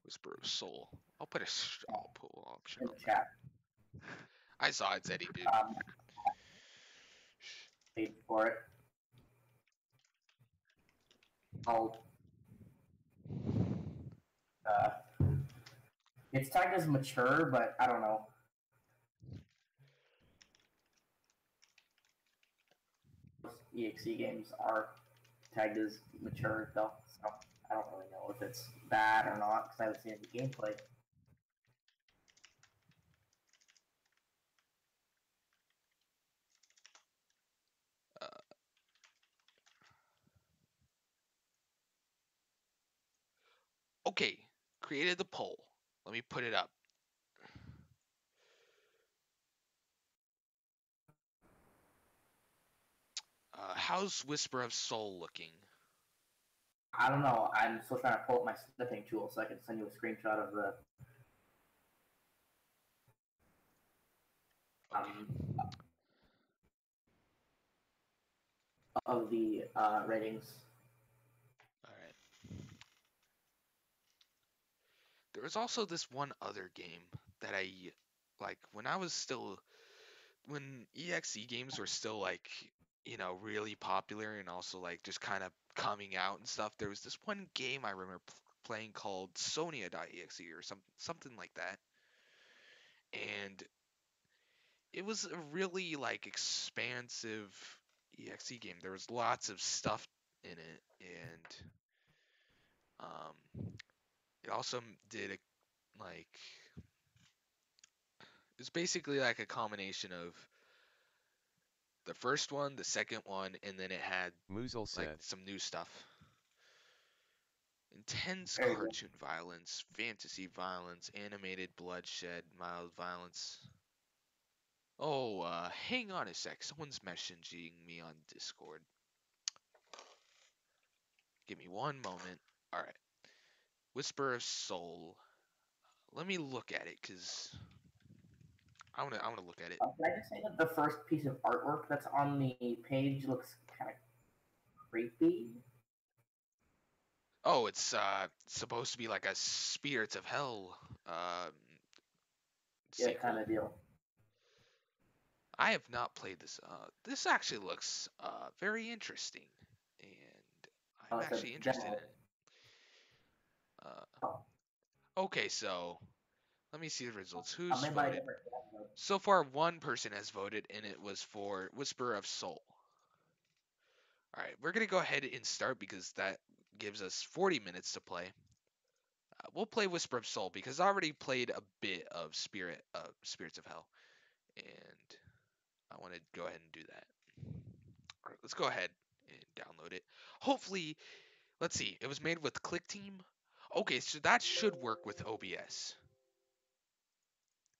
Whisper of Soul. I'll put I'll put an option in on the chat. that. I saw it's Eddie, dude. Um, paid for it. I'll. Uh, it's tagged as mature, but I don't know. EXE games are tagged as mature, though, so I don't really know if it's bad or not because I haven't seen any gameplay. Uh, okay, created the poll. Let me put it up. How's Whisper of Soul looking? I don't know. I'm still trying to pull up my snipping tool so I can send you a screenshot of the Okay. ratings. All right. There was also this one other game that I like when EXE games were still like, really popular and also like just kind of coming out and stuff. There was this one game I remember playing called Sonia.exe or something like that. And it was a really like expansive EXE game. There was lots of stuff in it, and it also did like it's basically like a combination of the first one, the second one, and then it had Moozle like said. some new stuff. Intense There you go. cartoon violence, fantasy violence, animated bloodshed, mild violence. Oh, hang on a sec. Someone's messaging me on Discord. Give me one moment. Alright. Whisper of Soul. let me look at it, cause I wanna look at it. Can I just say that the first piece of artwork that's on the page looks kind of creepy? Oh, it's supposed to be like a Spirits of Hell Yeah, kind sequel. of deal. I have not played this. This actually looks very interesting, and Oh, I'm it's a actually interested in demo. it. Uh, Oh, okay, so let me see the results. Who's made by a voted? different demo. So far, one person has voted, and it was for Whisper of Soul. All right, we're gonna go ahead and start because that gives us 40 minutes to play. We'll play Whisper of Soul because I already played a bit of Spirits of Hell, and I want to go ahead and do that. All right, let's go ahead and download it. Hopefully, let's see. It was made with ClickTeam. Okay, so that should work with OBS.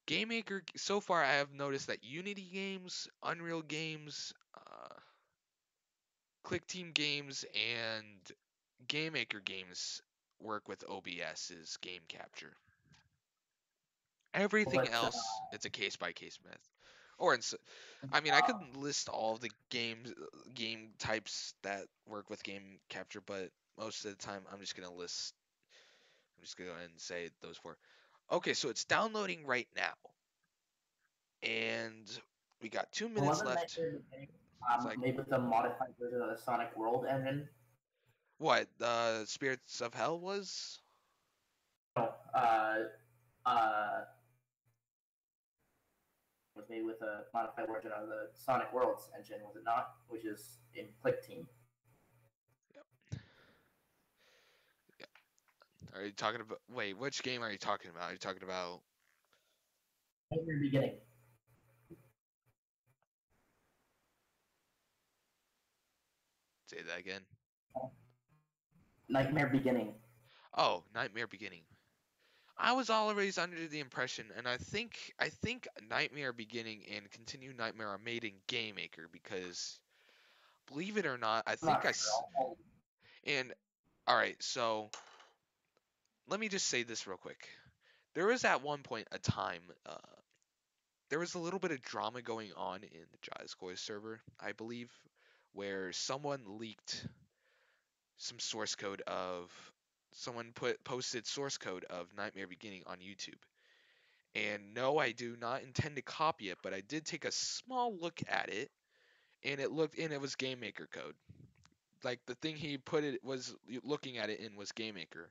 GameMaker. So far, I have noticed that Unity games, Unreal games, ClickTeam games, and GameMaker games work with OBS's game capture. Everything But else, it's a case by case method. Or I mean, I could list all of the game types that work with game capture, but most of the time, I'm just gonna go ahead and say those four. Okay, so it's downloading right now, and we got 2 minutes wasn't left. Nightmare It's like made with the modified version of the Sonic World engine? what the Spirits of Hell was. No, uh, was made with a modified version of the Sonic Worlds engine, was it not? Which is in ClickTeam. Yep. Yep. Are you talking about? Wait, which game are you talking about? Are you talking about? Nightmare Beginning. Say that again. Nightmare Beginning. Oh, Nightmare Beginning. I was always under the impression, and I think Nightmare Beginning and Continue Nightmare are made in GameMaker because, believe it or not, I I'm think not sure. and all right, so let me just say this real quick. There was at one point a time, there was a little bit of drama going on in the Jaiskoy server, I believe, where someone posted source code of Nightmare Beginning on YouTube. And no, I do not intend to copy it, but I did take a small look at it, and it was GameMaker code. Like the thing he put it was looking at it in was GameMaker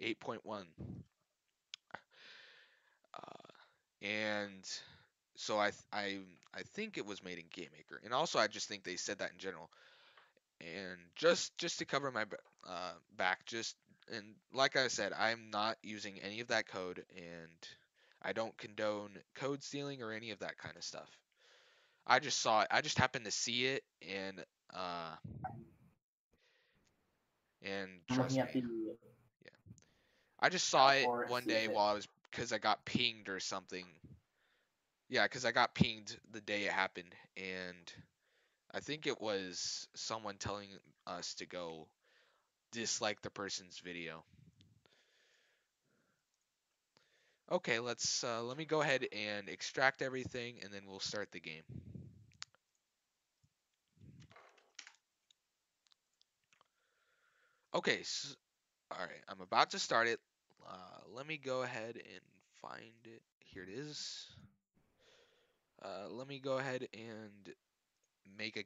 8.1. And so I think it was made in GameMaker, and also I just think they said that in general. And just to cover my back, just and like I said, I'm not using any of that code, and I don't condone code stealing or any of that kind of stuff. I just saw it. I just happened to see it, uh, and I'm trust looking me, at the yeah, I just saw now it for it to one see if day it. while I was because I got pinged or something. Yeah, because I got pinged the day it happened, and I think it was someone telling us to go dislike the person's video. Okay, let me go ahead and extract everything, and then we'll start the game. Okay, so, all right, I'm about to start it. Let me go ahead and find it. Here it is. Let me go ahead and make a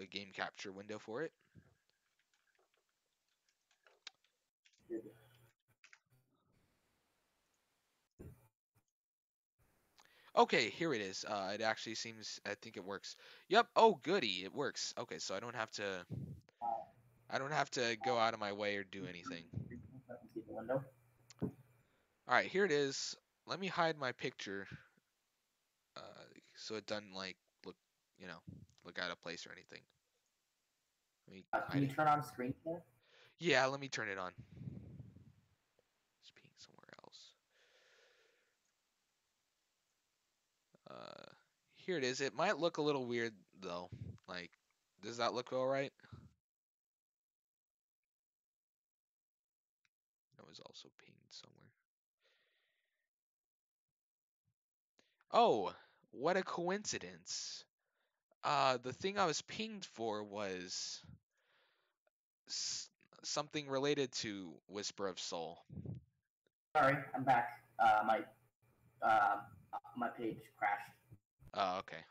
game capture window for it. Okay, here it is. It actually seems. I think it works. Yep. Oh, goody, it works. Okay, so I don't have to go out of my way or do anything. See the window. All right, here it is. Let me hide my picture, uh, so it doesn't like look, you know, look out of place or anything. Let me Can hide you it. turn on screen share? Yeah, let me turn it on. It's being somewhere else. Uh, Here it is. It might look a little weird though. Like, does that look all right? It was also pinged somewhere. Oh, what a coincidence. The thing I was pinged for was s- something related to Whisper of Soul. Sorry, I'm back. Uh, my page crashed. Oh, okay.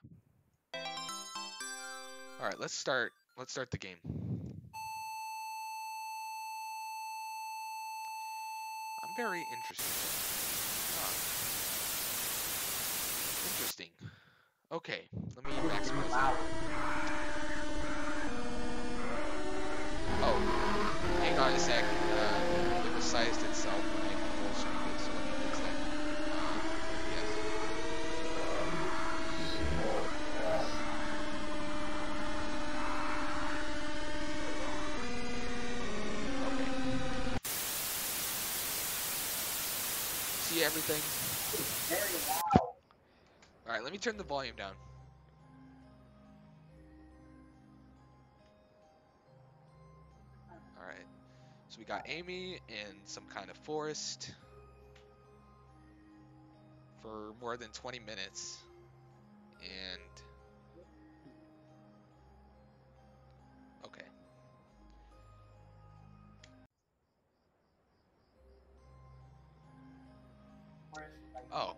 All right, let's start. Let's start the game. I'm very interested. Huh. Interesting. Okay, let me maximize Wow. it. Oh, hang on a sec. It resized itself when I full screened it, so let me fix that. Yes. Okay. See everything? It's very loud. All right, let me turn the volume down. All right. So we got Amy in some kind of forest for more than 20 minutes. And okay. Oh.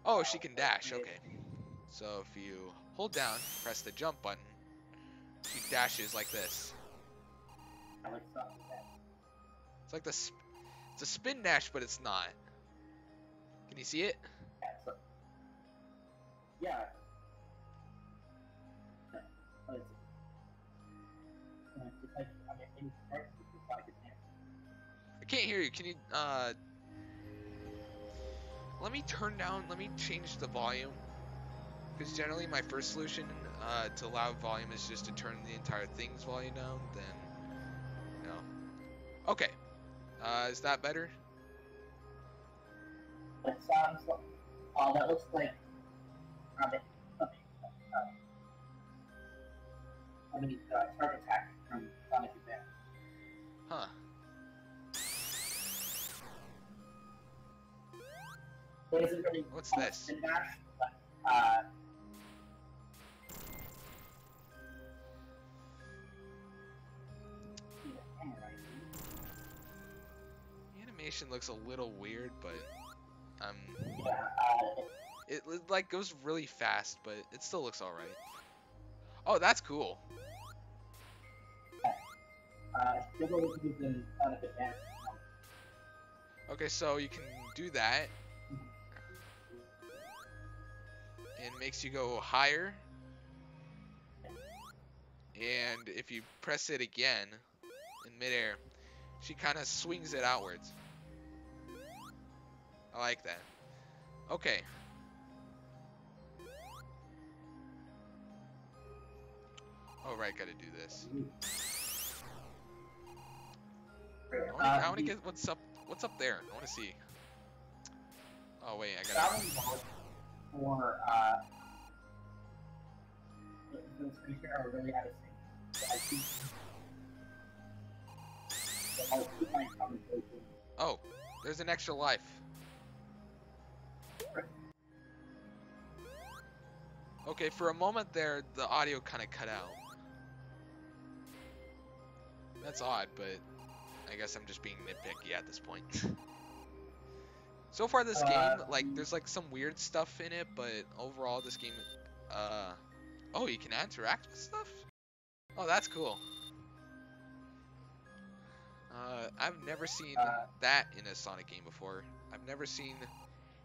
Oh, she can dash. Okay. So if you hold down, press the jump button, she dashes like this. It's like it's a spin dash, but it's not. Can you see it? Yeah. I can't hear you. Can you let me turn down, let me change the volume. Because generally my first solution to loud volume is just to turn the entire thing's volume down, then, you know. Okay, is that better? It sounds like, that looks like, Target Attack from Sonic Advance. Huh. It isn't really What's this? Spin Dash, but, Animation looks a little weird, but yeah, it like goes really fast, but it still looks all right. Oh, that's cool. similar to in Sonic Advance. Okay, so you can do that. It makes you go higher. And if you press it again in midair, she kind of swings it outwards. I like that. Okay. Oh, right, gotta do this. I wanna get what's up there. I wanna see. Oh wait, I gotta. For the creature are really out of sync. So I'll keep my conversation. Oh, there's an extra life. Okay, for a moment there, the audio kind of cut out. That's odd, but I guess I'm just being nitpicky at this point. So far this game, like, there's like some weird stuff in it, but overall this game, oh, you can interact with stuff? Oh, that's cool. I've never seen that in a Sonic game before. I've never seen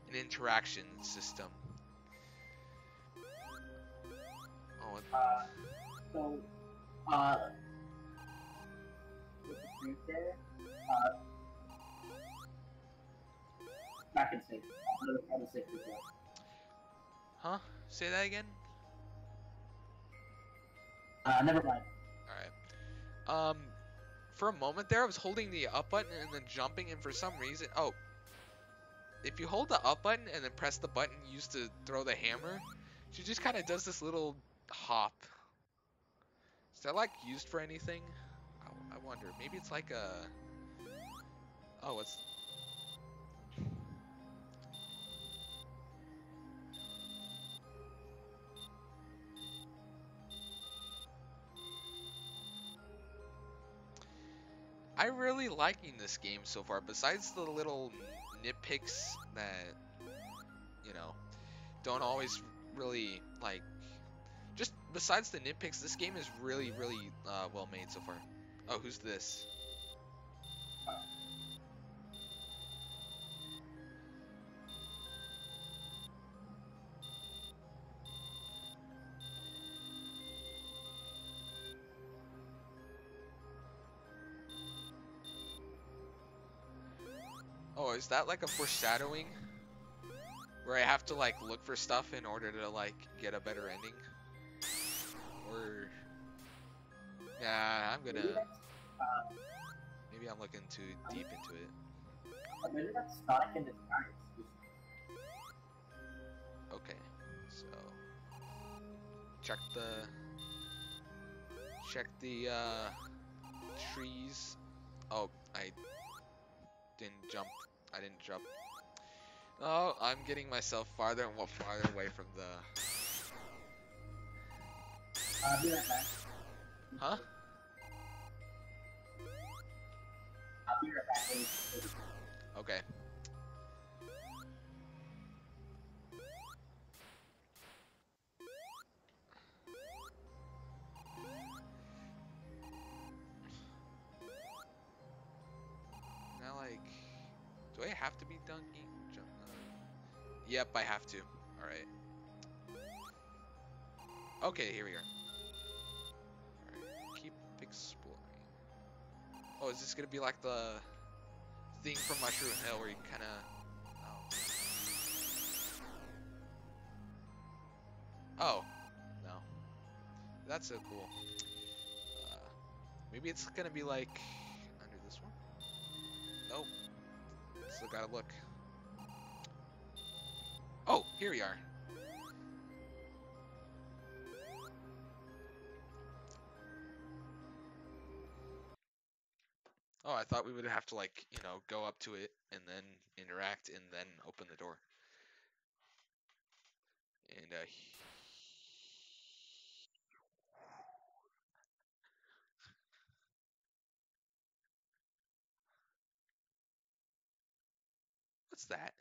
an interaction system. Oh, So, with the creature, back in sync. Out of sync before. huh? Say that again? Never mind. Alright. For a moment there, I was holding the up button and then jumping, and for some reason, oh, if you hold the up button and then press the button used to throw the hammer, she just kind of does this little hop. Is that like used for anything? I wonder. Maybe it's like a. Oh, it's. I really liking this game so far. Besides the little nitpicks that, you know, don't always really like. Just besides the nitpicks, this game is really, really well made so far. Oh, who's this? Oh, is that like a foreshadowing? Where I have to like look for stuff in order to like get a better ending? Or yeah, I'm Maybe gonna that's, maybe I'm looking too deep into it. maybe that's Sonic in disguise. Okay, so check the trees. Oh, I didn't jump. I didn't jump. Oh, I'm getting myself farther and farther away from the. I'll be right back. Huh? I'll be right back. When you- Okay. Now, like, do I have to be dunking? Yep, I have to. All right. Okay, here we are. All right, keep exploring. Oh, is this gonna be like the thing from Mushroom Hill where you kind of? Oh. Oh, no. That's so cool. Maybe it's gonna be like under this one. Nope. Still gotta look. Oh, here we are. Oh, I thought we would have to like, go up to it and then interact and then open the door. And what's that?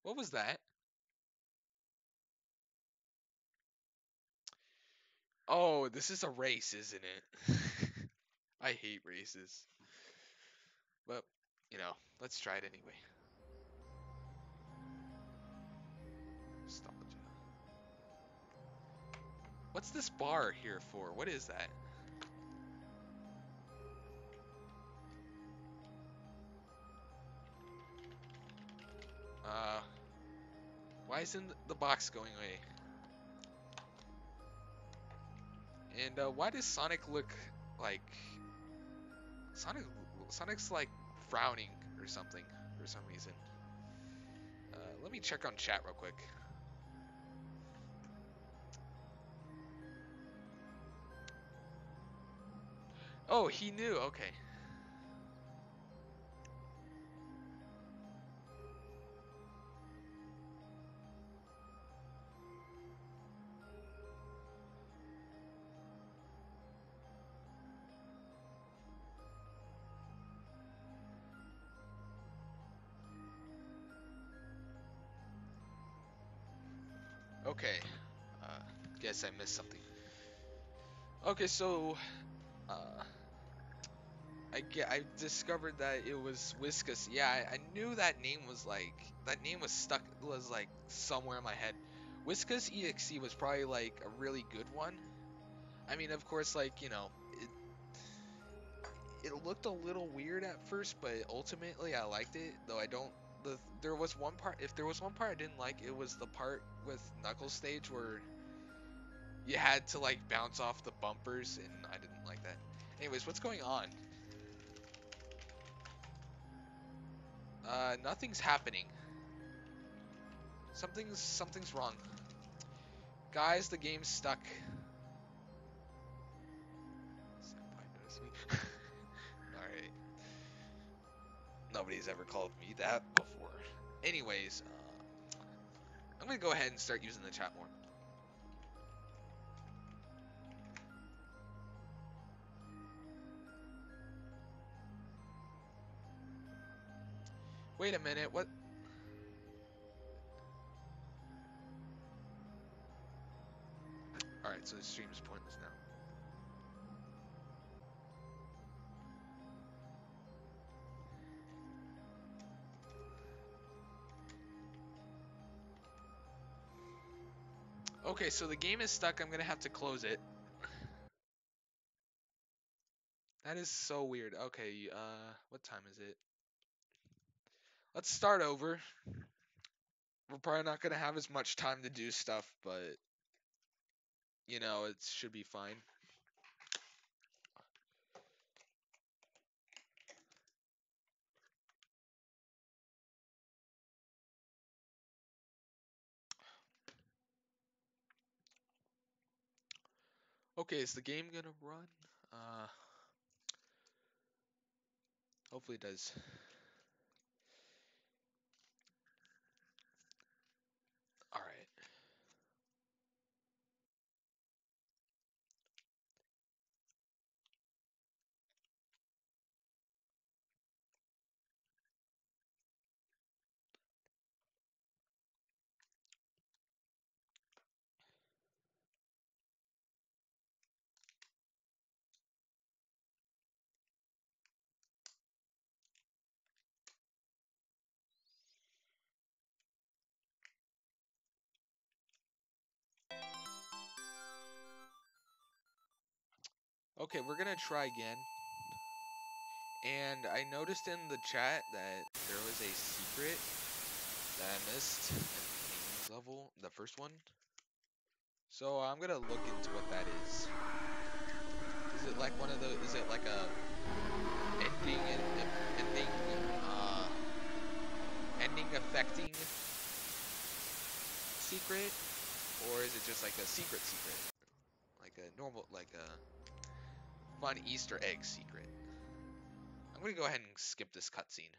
What was that? Oh, this is a race, isn't it? I hate races. But, let's try it anyway. Nostalgia. What's this bar here for? What is that? Why isn't the box going away? And why does Sonic look like Sonic's like frowning or something for some reason? Let me check on chat real quick. Oh, he knew. Okay. Okay. Guess I missed something. Okay, so I discovered that it was Whiskas. Yeah, I knew that name was stuck was like somewhere in my head. Whiskas EXE was probably like a really good one. I mean, of course, like it looked a little weird at first, but ultimately I liked it. Though I don't. There was one part. If there was one part I didn't like, it was the part with Knuckles stage where you had to like bounce off the bumpers, and I didn't like that. Anyways, what's going on? Nothing's happening. Something's wrong. Guys, the game's stuck. Senpai noticed me. Alright. Nobody's ever called me that before. Anyways, I'm gonna go ahead and start using the chat more. Wait a minute, what? Alright, so the stream is pointless now. Okay, so the game is stuck. I'm gonna have to close it. That is so weird. Okay, what time is it? Let's start over. We're probably not gonna have as much time to do stuff, but you know, it should be fine. Okay, is the game gonna run? Hopefully it does. Alright. Okay, we're gonna try again. And I noticed in the chat that there was a secret that I missed in King's level, the first one. So I'm gonna look into what that is. Is it like one of those? Is it like a ending affecting secret, or is it just like a secret, like a normal, like a fun Easter egg secret? I'm gonna go ahead and skip this cutscene.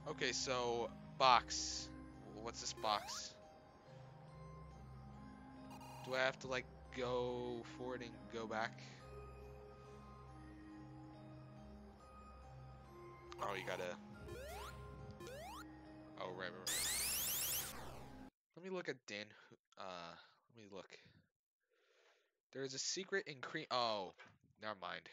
Okay, so box. What's this box? Do I have to like go forward and go back? Oh, you gotta. Oh, right. Let me look at Dan. Let me look. There's a secret in cream. Oh, never mind.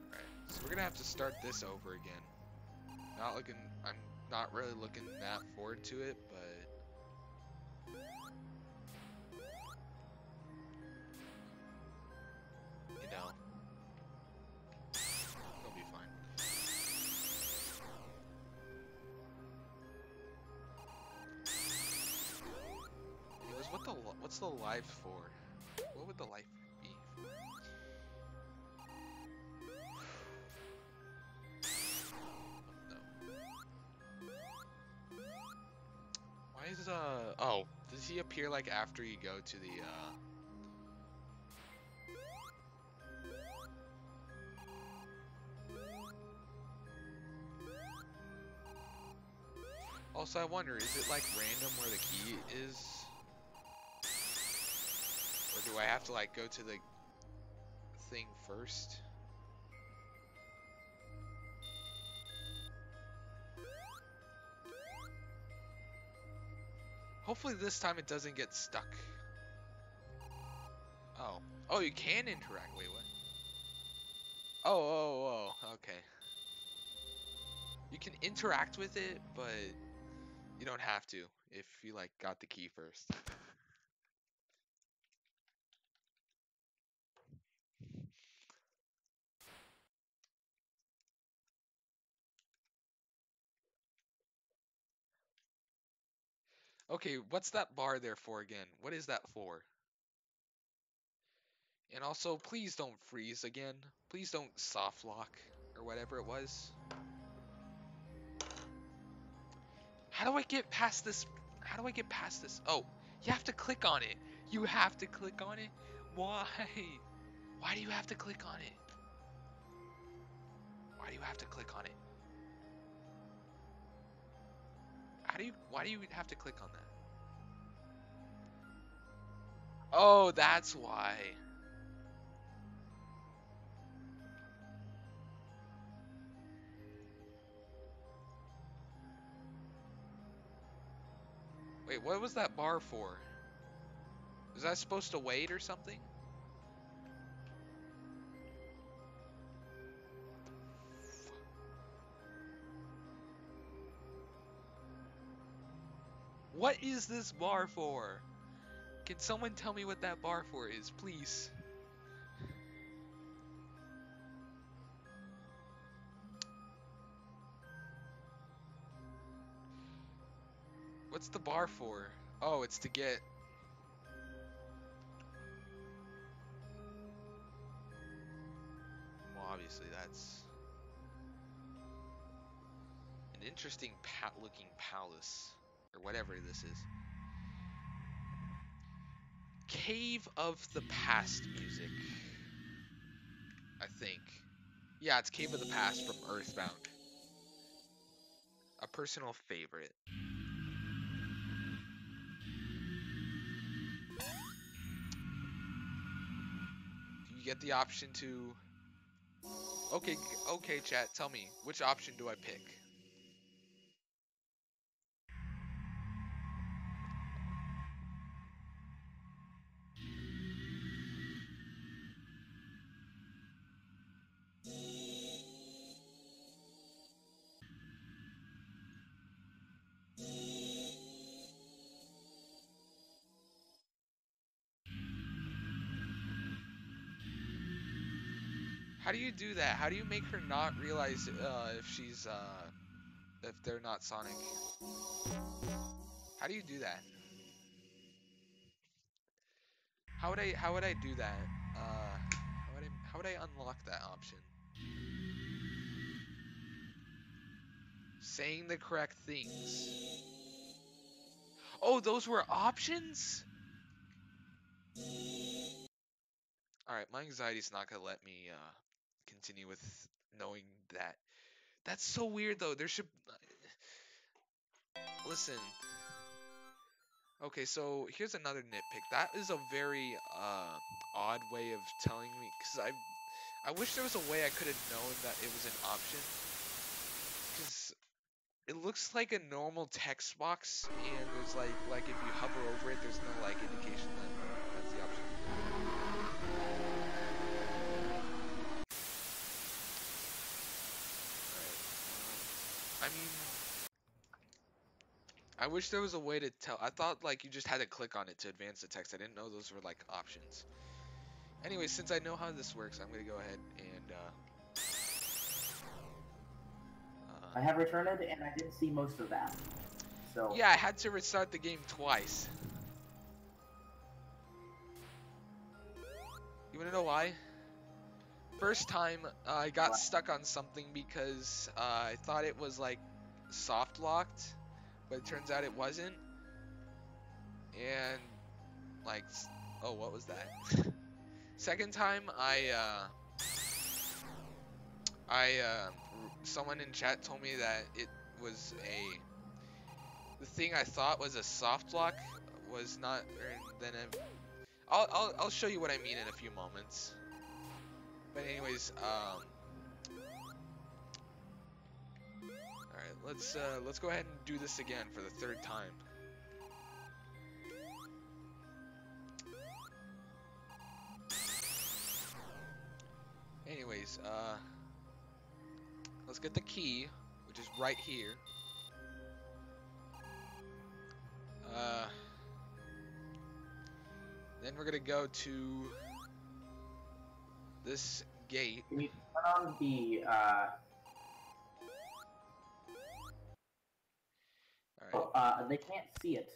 Alright, so we're gonna have to start this over again. I'm not really looking that forward to it, but you know, it'll be fine. Anyways, what's the life for? What would the life be for? Why is oh, does he appear like after you go to the Also, I wonder, is it like random where the key is? Or do I have to like go to the thing first? Hopefully this time it doesn't get stuck. Oh. Oh, you can interact. Wait, what? Oh, okay. You can interact with it, but you don't have to if you like got the key first. Okay, what's that bar there for again? What is that for? And also, please don't freeze again. Please don't soft lock or whatever it was. How do I get past this? How do I get past this? Oh, you have to click on it. You have to click on it? Why? Why do you have to click on it? Why do you have to click on it? why do you have to click on that? Oh, that's why. Wait, what was that bar for? Was I supposed to wait or something? What is this bar for? Can someone tell me what that bar for is, please? What's the bar for? Oh, it's to get... Well, obviously that's... an interesting looking palace. Or whatever this is. Cave of the Past music. I think. Yeah, it's Cave of the Past from Earthbound. A personal favorite. You get the option to... Okay, chat, tell me, which option do I pick? How do you do that? How do you make her not realize if she's if they're not Sonic? How do you do that? How would I do that? How would I unlock that option? Saying the correct things. Oh, those were options? Alright, my anxiety's not gonna let me continue with knowing that. That's so weird though. There should... Listen. Okay, so here's another nitpick. That is a very odd way of telling me, because I wish there was a way I could have known that it was an option. Because it looks like a normal text box, and there's like if you hover over it, there's no like indication that that's the option. Alright. I mean, I wish there was a way to tell. I thought like you just had to click on it to advance the text. I didn't know those were like options. Anyway, since I know how this works, I'm gonna go ahead and I have returned and I didn't see most of that. So yeah, I had to restart the game twice. You wanna know why? First time, I got stuck on something because I thought it was like soft locked, but it turns out it wasn't. And like, oh, what was that? Second time, someone in chat told me that it was the thing I thought was a soft lock was not, or then I'll show you what I mean in a few moments. But anyways, alright, let's go ahead and do this again for the third time. Anyways, let's get the key, which is right here. Then we're gonna go to this gate. can you turn on the Alright. they can't see it.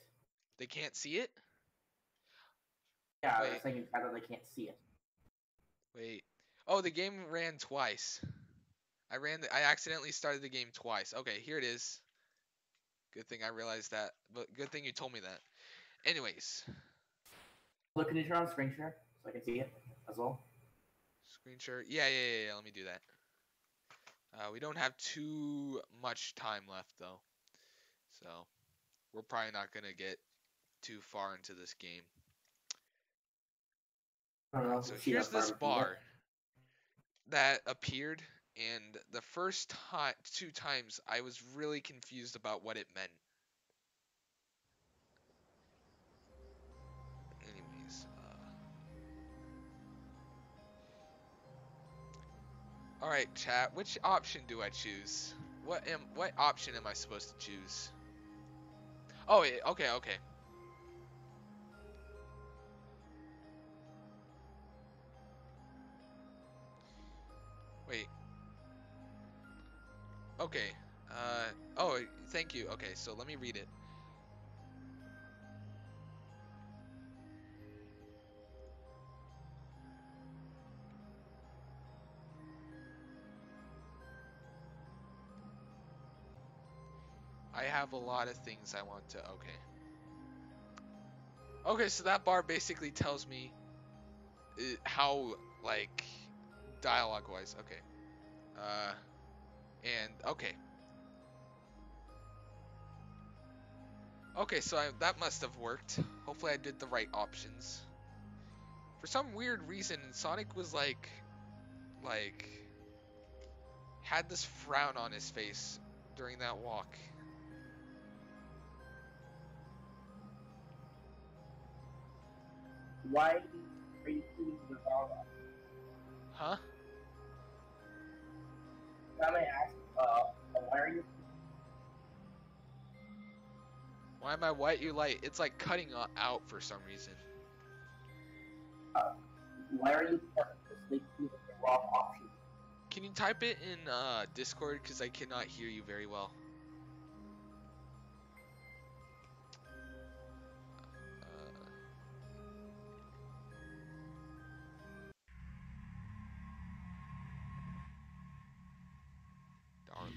They can't see it? Yeah, Wait. they're saying in chat that they can't see it. Wait. Oh, the game ran twice. I accidentally started the game twice. Okay, here it is. Good thing I realized that, but good thing you told me that. Anyways. Look, can you turn on screen share so I can see it as well? Screen share. Yeah, let me do that. We don't have too much time left, though. So, we're probably not gonna get too far into this game. I don't know. So See how here's far this we can get. bar that appeared, and the first two times I was really confused about what it meant. Anyways, all right, chat. Which option do I choose? What option am I supposed to choose? Oh, okay, okay. Wait. Okay. Oh, thank you. Okay, so let me read it. I have a lot of things I want to. Okay. Okay, so that bar basically tells me how, like, dialogue-wise. Okay. And okay. Okay, so that must have worked. Hopefully I did the right options. For some weird reason, Sonic was like, had this frown on his face during that walk. Why are you choosing the wrong option? Huh? Can I ask, why are you? Why am I what you like? It's like cutting out for some reason. Why are you purposely choosing the wrong option? Can you type it in Discord? Because I cannot hear you very well. Darling.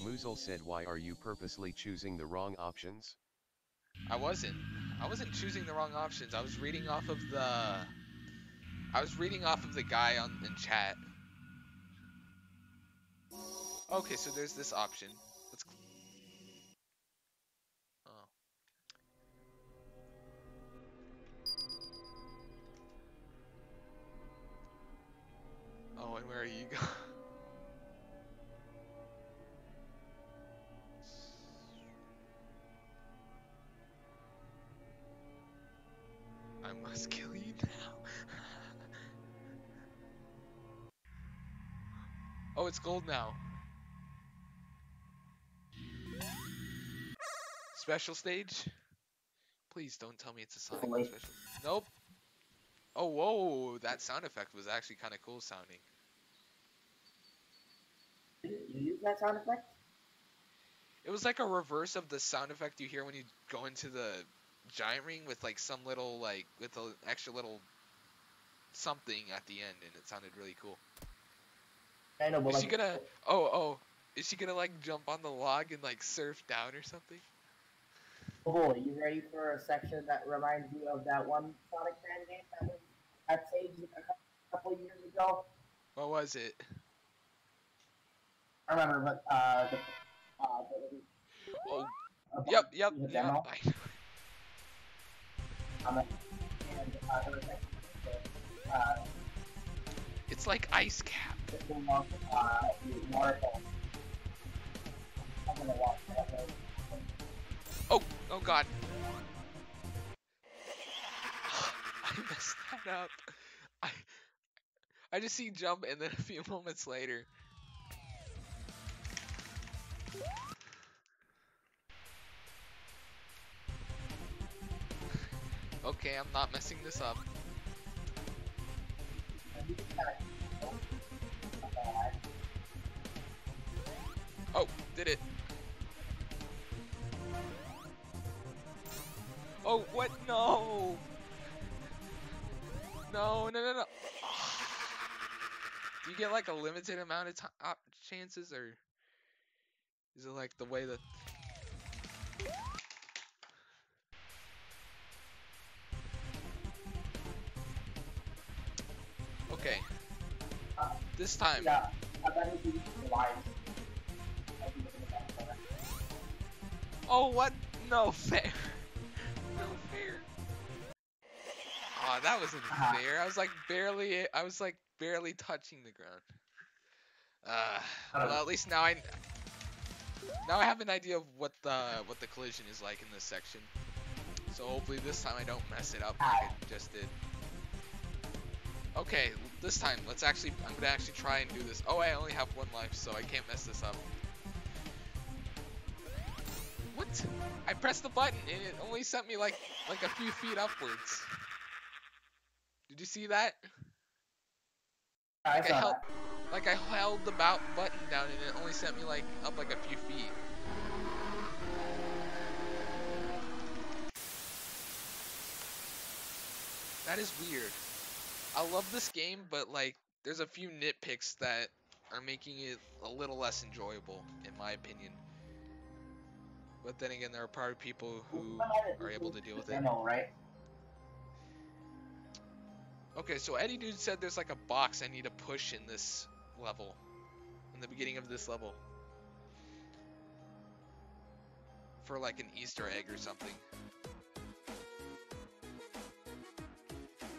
Moozle said, why are you purposely choosing the wrong options? I wasn't choosing the wrong options. I was reading off of the guy in chat. Okay, so there's this option. Let's. Oh. Oh, and where are you going? I must kill you now. Oh, it's gold now. Special stage? Please don't tell me it's a Sonic special. Nope. Oh, whoa, that sound effect was actually kind of cool sounding. Did you use that sound effect? It was like a reverse of the sound effect you hear when you go into the giant ring with like some little, like, with an extra little something at the end, and it sounded really cool. I know, but is she gonna, is she gonna like jump on the log and like surf down or something? Oh boy, you ready for a section that reminds you of that one Sonic fan game that was at Sage a couple years ago? What was it? I remember, but Oh, yep. Demo. It's like Ice Cap. Oh god. I messed that up. I just see jump and then a few moments later. Okay, I'm not messing this up. Oh, did it. Oh, what? No! No. Do you get like a limited amount of chances, or is it like the way that... Okay. This time. Yeah, I bet you use the lines. Oh, what? No fair. No fair. Oh, that wasn't fair. I was like barely touching the ground. Well, at least now I have an idea of what the collision is like in this section. So hopefully this time I don't mess it up like I just did. Okay, this time I'm gonna actually try and do this. Oh, I only have 1 life, so I can't mess this up. What? I pressed the button and it only sent me like a few feet upwards. Did you see that? I saw that. Like I held the button down and it only sent me like up like a few feet. That is weird. I love this game, but like there's a few nitpicks that are making it a little less enjoyable, in my opinion. But then again, there are probably people who are able to deal with it. I know, right? Okay, so Eddie Dude said there's like a box I need to push in this level. In the beginning of this level. For like an Easter egg or something.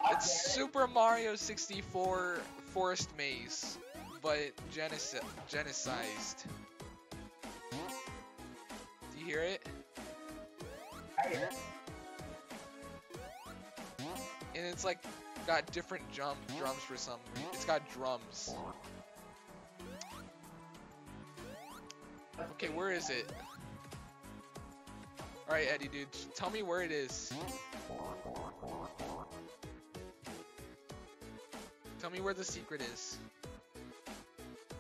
It's Super Mario 64 Forest Maze, but genicized. Do you hear it? I hear it. And it's like got different drums for some. It's got drums. Okay, where is it? Alright, Eddie Dude, tell me where it is. Tell me where the secret is.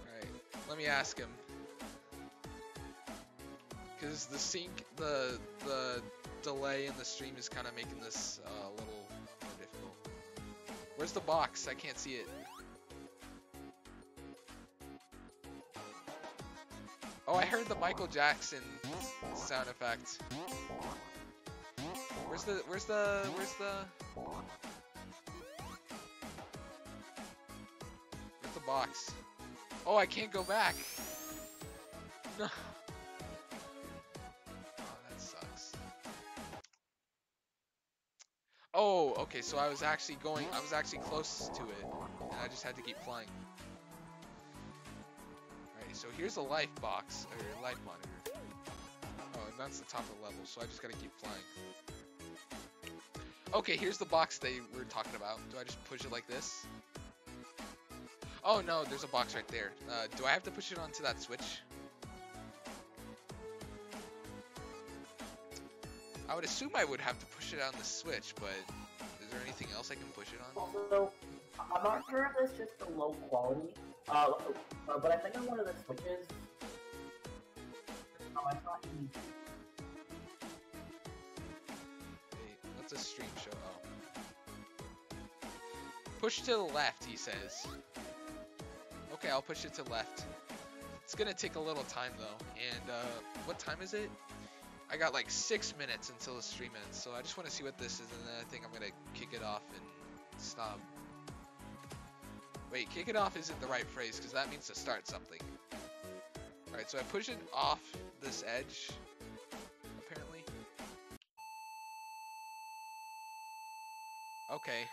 Alright, let me ask him. Because the delay in the stream is kind of making this a little more difficult. Where's the box? I can't see it. Oh, I heard the Michael Jackson sound effect. Where's the box? Oh, I can't go back. No. Oh, that sucks. Oh, okay, so I was actually close to it, and I just had to keep flying. Alright, so here's a life box, or life monitor. Oh, and that's the top of the level, so I just gotta keep flying. Okay, here's the box they were talking about. Do I just push it like this? Oh no, there's a box right there. Do I have to push it onto that switch? I would assume I would have to push it on the switch, but is there anything else I can push it on? Also, I'm not sure if it's just the low quality, but I think on one of the switches, I thought you... Wait, what's a stream show? Oh. Push to the left, he says. Okay, I'll push it to left. It's gonna take a little time though, and what time is it? I got like 6 minutes until the stream ends, so I just want to see what this is, and then I think I'm gonna kick it off and stop. Wait, kick it off isn't the right phrase, because that means to start something. Alright, so I push it off this edge, apparently. Okay.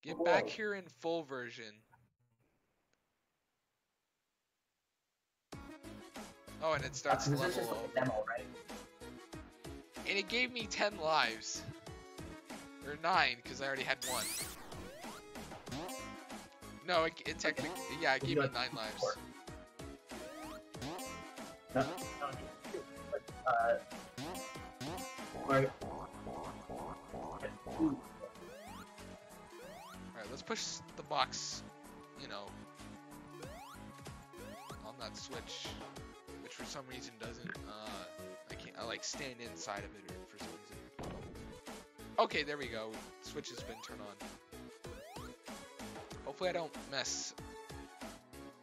Get back here in full version. Oh, and it starts the level over. Demo, right? And it gave me 10 lives. Or 9, because I already had 1. No, it technically, yeah, it gave me 9 lives. No, right. Alright, let's push the box, you know, on that switch, which for some reason doesn't, I like stand inside of it for some reason. Okay, there we go. Switch has been turned on. Hopefully I don't mess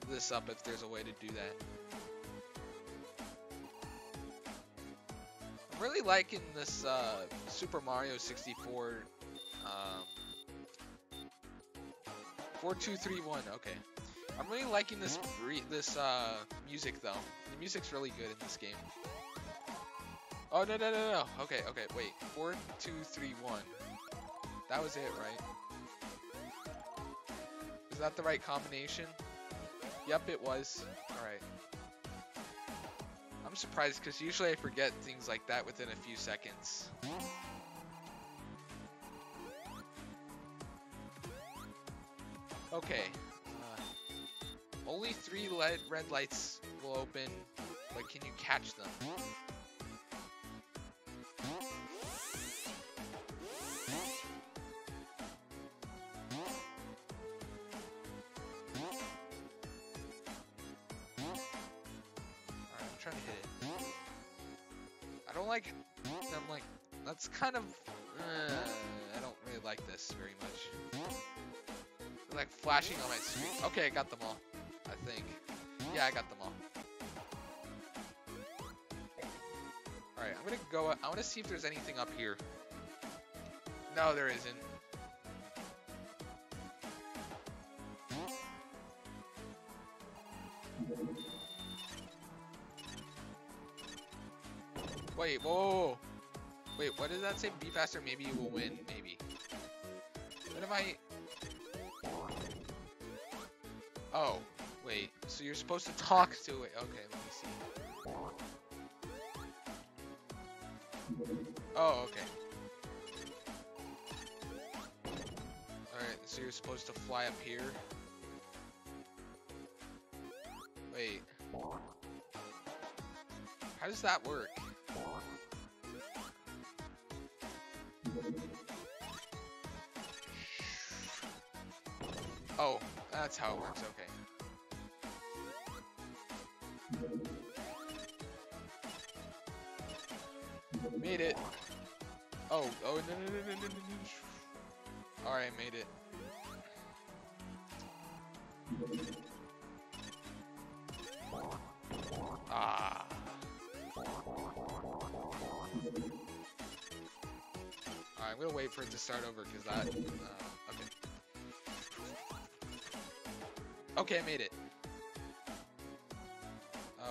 this up if there's a way to do that. I'm really liking this Super Mario 64 4-2-3-1. Okay. I'm really liking this music though. The music's really good in this game. Oh no. Okay. Wait. 4-2-3-1. That was it, right? Is that the right combination? Yep, it was. All right. I'm surprised because usually I forget things like that within a few seconds. Okay. Only 3 red lights will open, but can you catch them? Alright, I'm trying to hit it. I don't like... I'm like... That's kind of... I don't really like this very much. They're like flashing on my screen. Okay, I got them all. I think. Yeah, I got them all. Alright, I'm gonna go... I want to see if there's anything up here. No, there isn't. Wait, whoa. Wait, what does that say? Be faster, maybe you will win. Maybe. What if I... Oh, wait. So you're supposed to talk to it. Okay, let me see. Oh, okay. Alright, so you're supposed to fly up here. Wait. How does that work? Oh, that's how it works, okay. Made it. Oh, no. Alright, made it. Ah. Alright, I'm gonna wait for it to start over because that... okay. Okay, I made it.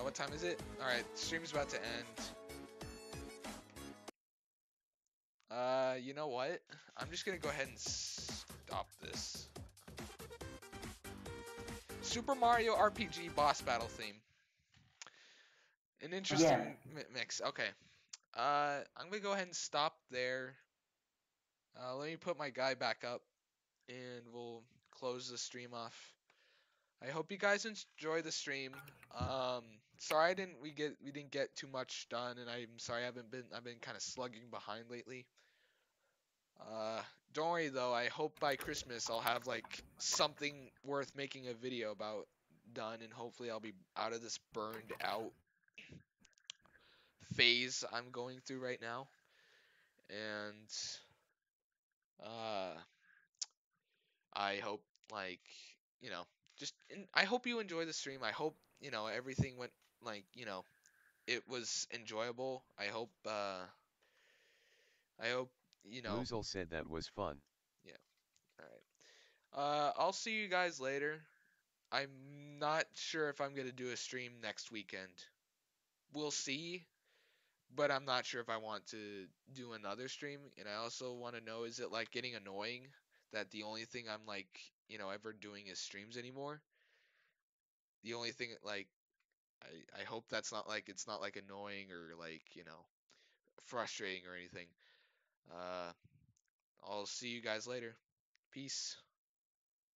What time is it? Alright, stream's about to end. You know what? I'm just gonna go ahead and stop this. Super Mario RPG boss battle theme. An interesting mix. Okay. I'm gonna go ahead and stop there. Let me put my guy back up, and we'll close the stream off. I hope you guys enjoy the stream. Sorry we didn't get too much done, and I'm sorry I've been kind of slugging behind lately. Don't worry though. I hope by Christmas I'll have like something worth making a video about done, and hopefully I'll be out of this burned out phase I'm going through right now. And I hope I hope you enjoy the stream. I hope everything went it was enjoyable. I hope Moozle said that was fun. Yeah. Alright. I'll see you guys later. I'm not sure if I'm gonna do a stream next weekend. We'll see. But I'm not sure if I want to do another stream. And I also want to know, is it like getting annoying that the only thing I'm like, ever doing is streams anymore? The only thing like I hope that's not like it's not like annoying or like, frustrating or anything. I'll see you guys later. Peace.